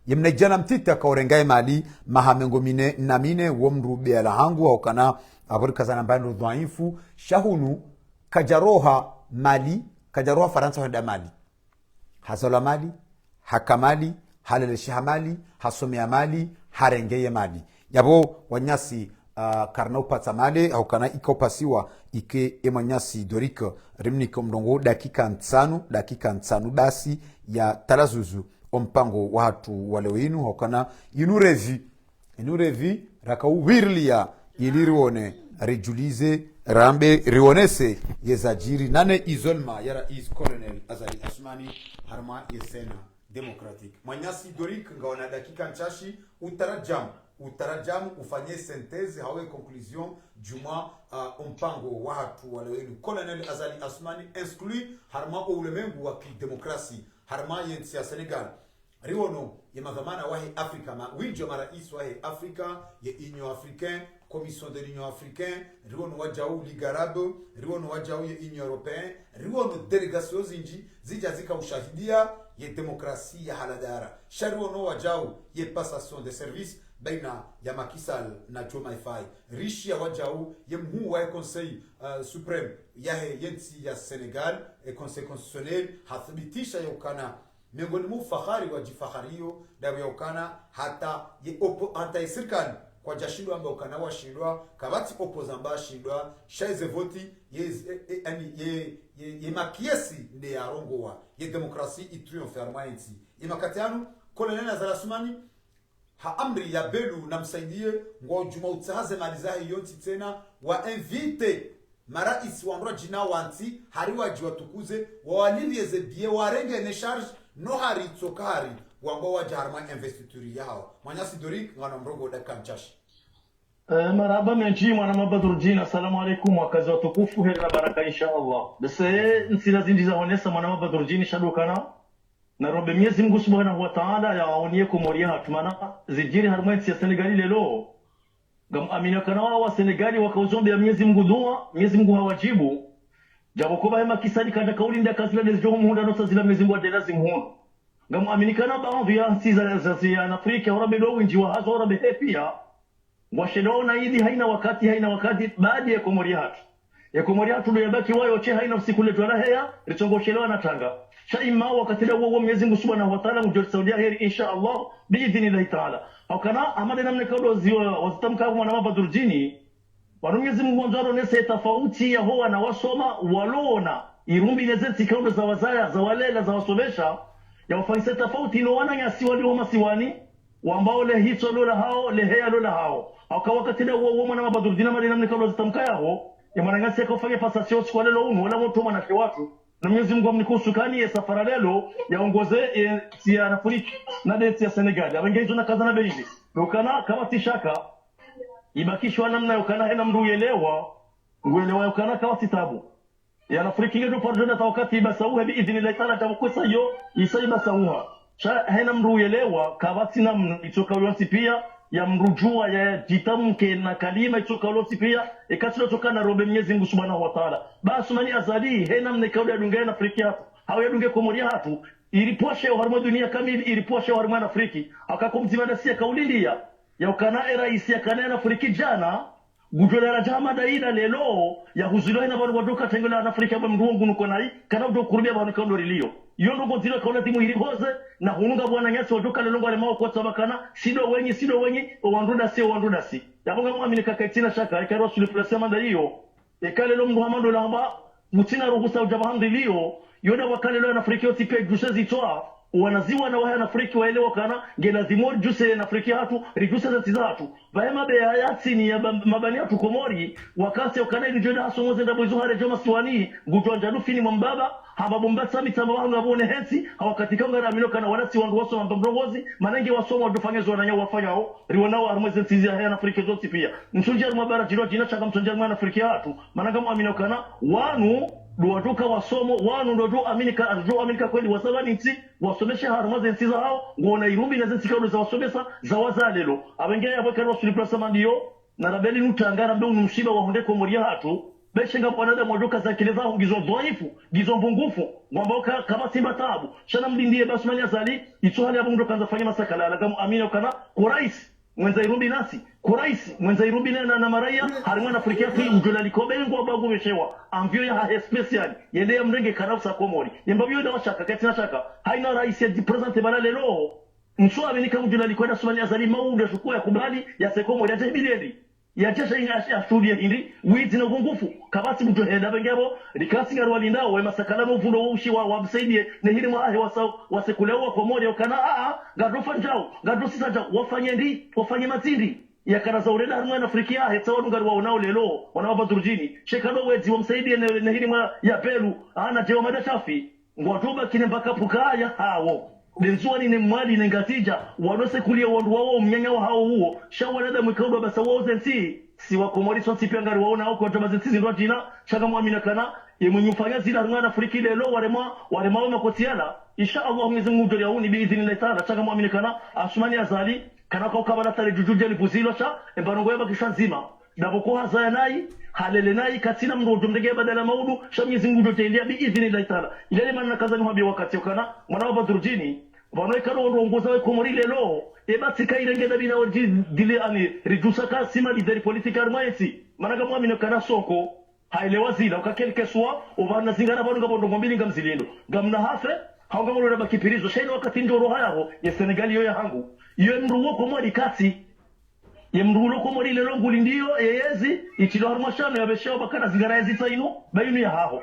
yemnejana mtita kaurenga Mali mahamengo mine na mine womrube ala hangu au kana aburika sana mbando dhaifu shahunu kajaroha Mali kajaroha Faransa henda Mali hasola Mali hakamali halele shahamali hasomea mali harengeye mali yabo wanyasi karnau patsamale au kana ikopasiwa ike emanyasi dorika rimniko mdongo dakika nsanu basi ya talazuzu ompango watu walewinu au kana inurevi rakau wirlia ilirione rejulize rambe rionese yezajiri nane isolma ya rais Colonel Azali Assoumani harma yesena démocratique mwanyasi dorik ngaona dakika nchashi utarajamu ufanye synthèse hawe conclusion juma mpango watu walewenu Colonel Azali Assoumani exclut harma ulemengu wa kidemokrasi harma yensi ya Senegal riwono ya madhamana wahe Afrika ma winjo marais wahe Afrika ya Union Africaine Commission de l'Union Africaine riwono wajau Ligue Arabe riwono wajau ya Union Européenne riwono délégation zinji zija zika ushahidia ye demokrasi ya haladara sharuono wajau ye passation de service baina ya Macky Sall na Diomaye Faye rishi ya wajau ye mhu wa conseil supreme ya yensi ya Senegal et conseil constitutionnel hathibitisha yokana miongoni mu fahari wa jifahario dawe yokana hata ye serikali kwa jashindwa ambao kana washindwa kabati opozamba shindwa shaize voti ye makiesi nde ya rongowa ye demokrasi itriomphe armainsi ye makatianu Colonel Azali Assoumani ha amri ya belu na msaidie ngwa juma utsahaze malizahi yonti tena wa invite marais wa jina wanti hari waji watukuze wawalilieze bie warenge ne charge no hari tsokari wangwa wajarma investituri yao mwanyasi dorik ngana mrongo dakika mchashi marhaba menji mwana mabadurjina assalamu alaikum wakazi watukufu heri na baraka inshallah bese nsila zindiza honesa mwana mabadurjini shadukana na robe Mwenyezi Mungu Subhanahu wa Ta'ala yaonie kumoria hatumana zijiri harmati ya Senegali lelo gam amina kana wa Senegali wakauzombe ya Mwenyezi Mungu dua Mwenyezi Mungu hawajibu jabo kuba hema kisadi kada kauli nda kazila dezo muhunda no sazila Mwenyezi Mungu adela zimuhunda gam amina kana ba vya siza za Afrika robe do winji wa hazo robe pia Ngwasheleona idi haina wakati baada ya Komori hatu. Ya Komori hatu ndio yabaki wayo che haina usiku letu la heya ritongoshelewa na tanga. Shaima wakati la wao Mwenyezi Mungu Subhanahu wa Ta'ala mjori Saudi heri insha Allah biidhnillahi ta'ala. Hakana amade namne kaudo ziwa wazitamka mwana mabadurjini. Mwenyezi Mungu wanzaro nese tofauti ya hoa na wasoma walona irumbi nezeti kaudo za wazaya za walela za wasomesha ya wafanisa tofauti no wana nyasi walio masiwani wambao le hicho lola hao le heya lola hao au wakati la wao mwana mabadurjina mali namne kaudo zitamka yao ya manangasi yakofanya pasasio kwa lelo unu wala moto mwana kwa watu na Mwenyezi Mungu amnikusukani ya safara lelo yaongoze ya Afrika na deti ya Senegal abangezo na kaza na beidi dokana kama tishaka ibakishwa namna yokana hena mruelewa nguelewa yokana kama sitabu ya Afrika ngedo pardona ta wakati ibasauha biidhnillah ta'ala tabukosa yo isaibasauha sha hena mruelewa kabati namna itoka yonsi pia ya mrujua ya jitamke na kalima itoka yonsi pia ikatilo tokana robe Mwenyezi Mungu Subhanahu wa Ta'ala basi mani azali hena mnekauda dunga na Afrika hapo hawa dunge Komori hatu iliposhe harma dunia kamili iliposhe harma na Afrika akakumzima dasia kaulilia ya ukana rais ya kana na Afrika jana gujolera jama daida lelo ya huzilo ina bado wadoka tengola na Afrika bamruongo nuko nai kana ndo kurubia bano kando rilio yondo gozilo kaona timu ilihoze na hununga bwana nyasi wadoka lelo ngale mao kwa sabakana sido wenyi wanduda si yabonga mwamini kakaitina shaka ikaro sulifurasema ndaliyo ekale lo Muhammadu lamba mutina ruhusa ujabahandilio yoda wakale lo na Afrika yote pia jushezi toa wanaziwa na wahana Afrika waelewa kana gelazimori juse na Afrika hatu rijuse za tizatu vahema be ayati ni mabani hatu Komori wakati wakana ili joda haso ngoze ndabo izuhare joma suwani gujwa njanufi ni mbaba haba bombasa mitama wangu abone hensi hawakatika ngara amino kana wanasi wangu waso wambamrongozi manenge wasomo wadufanyezo wananya wafanyao riwanao harumweze ntizi ya haya Afrika zote pia msunjari mwabara jirua jina chaka msunjari mwana Afrika hatu mananga muamino kana wanu duwaduka wasomo wanu ndo aminika kweli wasabani nti wasomeshe harumaze nti za hao ngona irumbi na zinti kaudo za wasomesa za wazalelo abengea yabweka wa suliplasa mandiyo na rabeli nutangara mbe unumshiba wa hunde Komori hatu beshenga pwanada mwaduka za kileza gizo dhaifu gizo mbungufu mwambauka kama simba tabu shana mdindie basmani azali ituhali ya bungo kanza fanya masakala alagamu amina ukana kurais mwenza irumbi nasi kurais mwenza irumbi na maraya harimwana Afrika yetu ujula likobengo abagu beshewa amvyo ya ha special yende ya mrenge kanafsa Komori yembabyo da washaka katina shaka haina rais ya presente bana lelo msho amenika ujula likwenda Somalia azali mauga shukua ya kubali ya Komori ya bilioni ya jesha ingashi studio hindi wizi na gungufu kabati mtu henda bengebo likasi garwalinda wa masakala mvundo wa ushi wa msaidie na hili mwahe wasekulewa Komori wakana gadofa njao gadosisa njao wafanye matindi ya kana za ureda harumwa na Afrika ya heta wadunga waonao lelo wanawabadurjini shekano wezi wamsaidie na hili mwa ya pelu ana jewa madachafi ngwatuba kine mpaka pukaya hawo Denzuwa ni mwali nengatija wanose kulia wandu wao mnyanya wa hao huo shawanada mwikaudo basa wao zensi si wa Komori sonsi pia ngari waona hao kwa tabazi tizi ndo jina shaka muamina kana ye mnyufanya zila ngana Afrika lelo warema wa makotiala insha Allah Mwenyezi Mungu ndio yauni biidhnillah taala shaka muamina kana asmani azali kana kwa kabala tale jujuje libuzilo cha embarongo yaba kishanzima daboko hazaya nai halele nai katina mrojo mdege badala maudu Mwenyezi Mungu ndio tailia biidhnillah taala ile maana kaza ni habi wakati kana mwana wa badurjini wanaikano wanongoza wa Komori lelo ebati kairengeda bina waji dile ani ridusa ka sima lideri politika armaisi managa muamino kana soko hailewa zila ukakelke suwa ubana zingana banu ngabondo ngombili ngamzilindo gamna hafe hanga mulu raba kipirizo shaino wakati ndoro hayaho ya Senegal yo ya hangu yo mruwo Komori kati ye mruwo Komori lelo nguli ndiyo yeyezi ichilo harmashano ya beshao bakana zingana yazita ino bayinu ya haho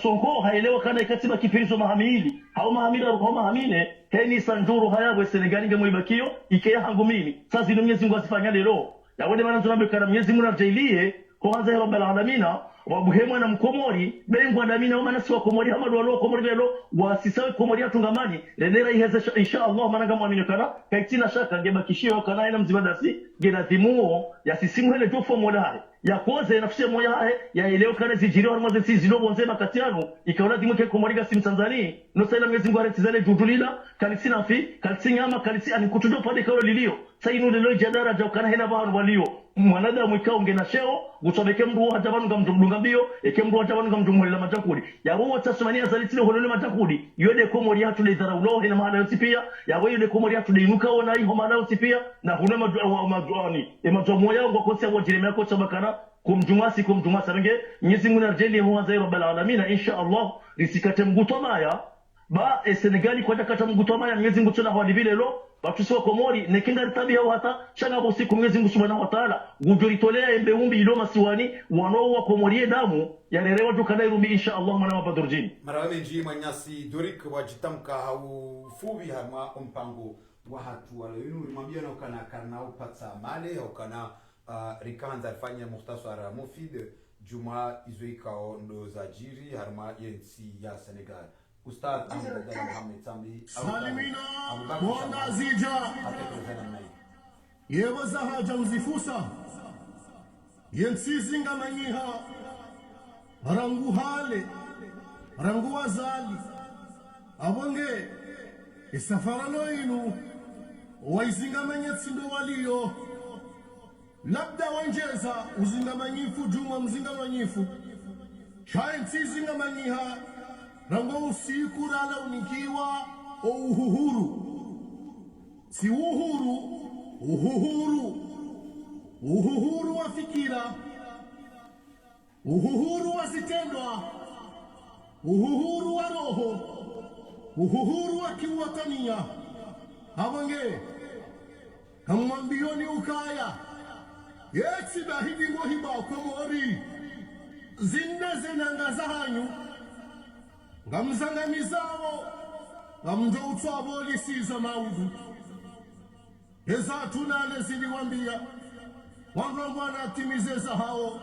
Sonko hailewa kana ikatiba kipirizo mahamili hao mahamila hao mahamine heni sanjuru hayabwe Senegal nge muibakio ikeya hangu mimi sasa ino Mwenyezi Mungu asifanya lelo ya wende mana tunabe kana Mwenyezi Mungu arjailie kwanza ya rabbal alamin wabuhemwa na mkomori bengwa damina wama nasi wa Komori hamadu walo Komori lelo wasisawe Komori atungamani rendera iheze insha Allah mananga muamini kana kaitina shaka ngebakishio kana ina mzibadasi gena thimuo ya sisimu hele tofo molare ya koze nafsi moya hae ya ileo kana zijiri wa mwaze zino bonze makatiano ikaona thimu ke Komori ga sim Tanzania no saila Mwenyezi Mungu aretizale jutulila kalisina fi kalisinya ama kalisi anikutudo pale kaolo lilio sainu lelo jadara ja kana hena bahanu walio mwanadamu ikaonge na sheo gusobeke mdu wa jabanu ngam jumdunga mbio eke mdu wa jabanu ngam jumholila matakudi ya wo tasmania zalitile holole matakudi yode ko mori hatu le darawlo hina mahala yotipia ya wo yode ko mori hatu le inuka wona iho mahala yotipia na huna majuani e majomo yangu ko se wajiremea ko sabakana kumjumasi range Mwenyezi Mungu arjeli huwa zai rabbal alamin insha Allah risikate mgutomaya ba Senegali kwa kata mgutomaya Mwenyezi Mungu tuna hawali vile lo batusiwa komori nekinga tabia hata shanga usiku Mwenyezi Mungu Subhanahu wa Ta'ala gujoritolea embe umbi ilo masiwani wanoa komori damu yarerewa dukana irumbi insha Allah mwana mabadurjini marawe nji manyasi Dorik wajitamka hau fubi hama mpango wa hatu wala yunu mwambia na ukana karna upata male ukana rikanza alifanya muhtasara mufid juma izoikao ndo zajiri harma yensi ya Senegal Ustad Abdallah Mohamed Sambi Salimina Mwanda Zija Yewaza haja mzifusa Yensi zinga manyiha Rangu hale Rangu wazali Abonge Isafarano inu Waizinga manyetsi ndo walio Labda wanjeza uzingamanyifu juma mzingamanyifu Shainsi zingamanyiha Rango usiku rala unikiwa o uhuhuru Si Uhuhuru wa fikira Uhuhuru wa zitendwa Uhuhuru wa roho Uhuhuru wa kiwatania Hawange Kamwambioni ukaya Yetsi bahidi mohiba komori Zinda zenanga zahanyu Ngamzanga mizao Ngamdo utwabo lisiza maudu Eza tunane ziliwambia Wangu wana timizeza hao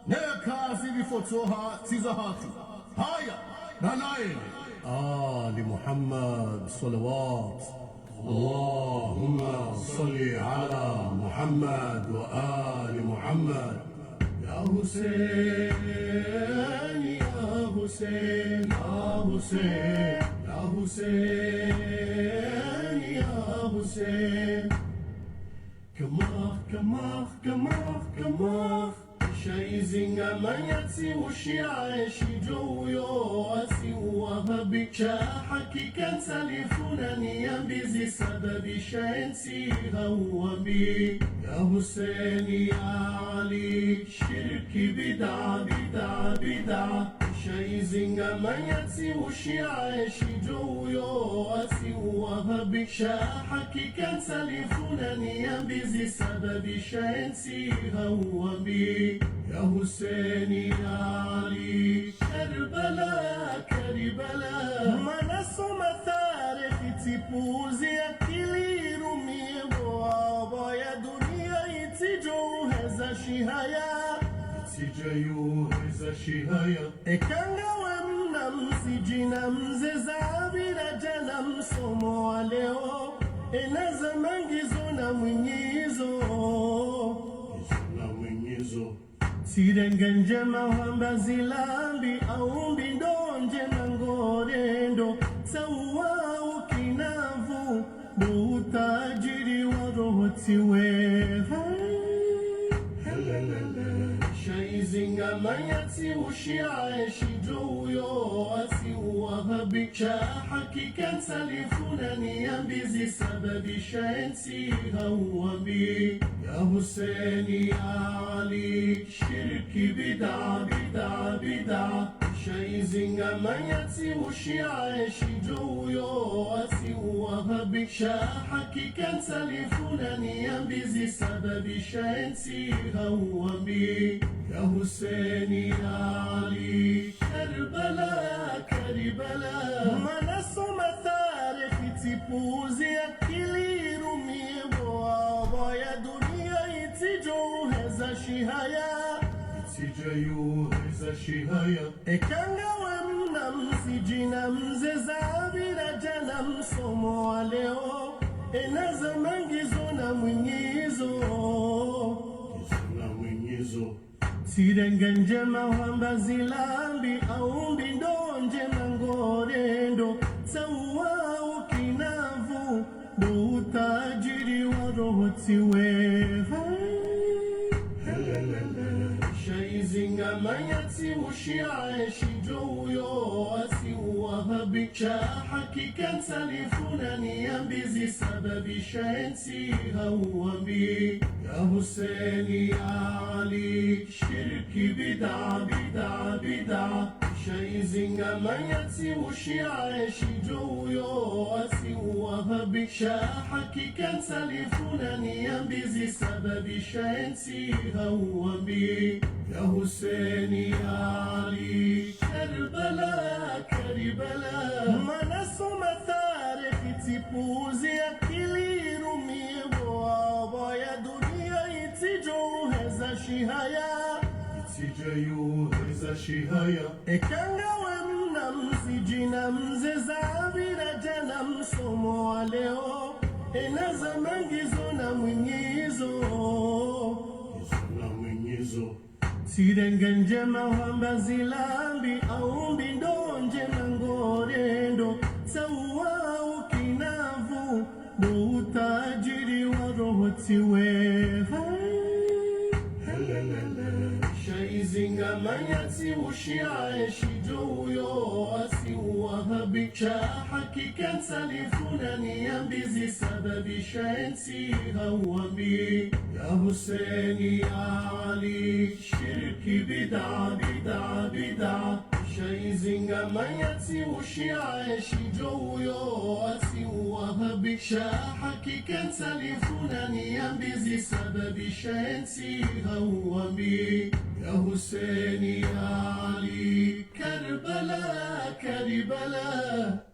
Neka zilifotoha tiza hatu Haya nanae Ali Muhammad salawat اللهم صل على محمد وآل محمد يا حسين يا حسين يا حسين يا حسين يا حسين كمار شايزين مانياتي وشيعيشي جويو أسي وهبي شاحكي كان سالفونني ينبزي سبب شاينسي هوبي يا حسين يا علي شركي بدع شايزين مانياتي وشيعيشي جويو أسي وهبي شاحكي كان سالفونني ينبزي سبب شاينسي هوبي يا حسين يا علي كربلاء ما نسوم تاريخ تيبوزي أكيلي رومي بوابا يا دنيا يتجو هزا شهايا ekanga wemna msijina mzeza bila jana msomo wa leo enaza mangizo na mwinyizo Sirenge njema wamba zilambi au mbindo njema ngorendo Sawa ukinavu ndo utajiri wa roho tiwe Shaizinga manyati ushiaishi jowyo Asi uwahabi Shahaki kan salifuna yambizi sababi shainsi hawabi Ya Hussein ya Ali Shirki bida Shaizinga manyati ushiaishi jowyo Asi uwahabi Shahaki kan salifuna yambizi sababi shainsi hawabi يا حسين يا علي كربلاء ما نسوم تاريخ تيبوزي أكيلي رومي بوابا يا دنيا يتجو هزا شهايا ekanga wemna msijina mzeza bila jana msomo wa leo enaza mangizo na mwinyizo Sirenge njema wamba zilambi au mbindo njema ngorendo Sawa ukinavu ndo utajiri wa roho tiwe شايزينغا ما يتسي وشيعي شجويو أسي وهبي شاحكي كان سالفونني ينبزي سبب شاينسي هوامي يا حسيني يا علي شركي بدعة بدعة بدعة شايزينغا ما يتسي وشيعي شجويو أسي وهبي شاحكي كان سالفونني ينبزي سبب شاينسي هوامي يا حسيني يا علي كربلاء كربلاء ما نسوا مثارك تيبوزي أكلي رمي بوابا يا دنيا يتجو هذا شهايا يتجو هذا شهايا إكانا ونمزي جنمزي زابيرا جنم سومو عليو إنا زمان جزونا منيزو Sirengenje mahamba zilambi aumbi ndonje mangorendo sawa ukinavu do utajiri wa roho tiwe shaizinga manyatsi ushia shijuyo asi wahabi shahaki kan salifuna yambizi sababi shainsi hawami ya Husseini ya Ali shirki bid'a bid'a bid'a shaizinga manyatsi ushia shijuyo asi wahabi shahaki kan salifuna yambizi sababi shainsi hawami يا حسين يا علي كربلاء كربلاء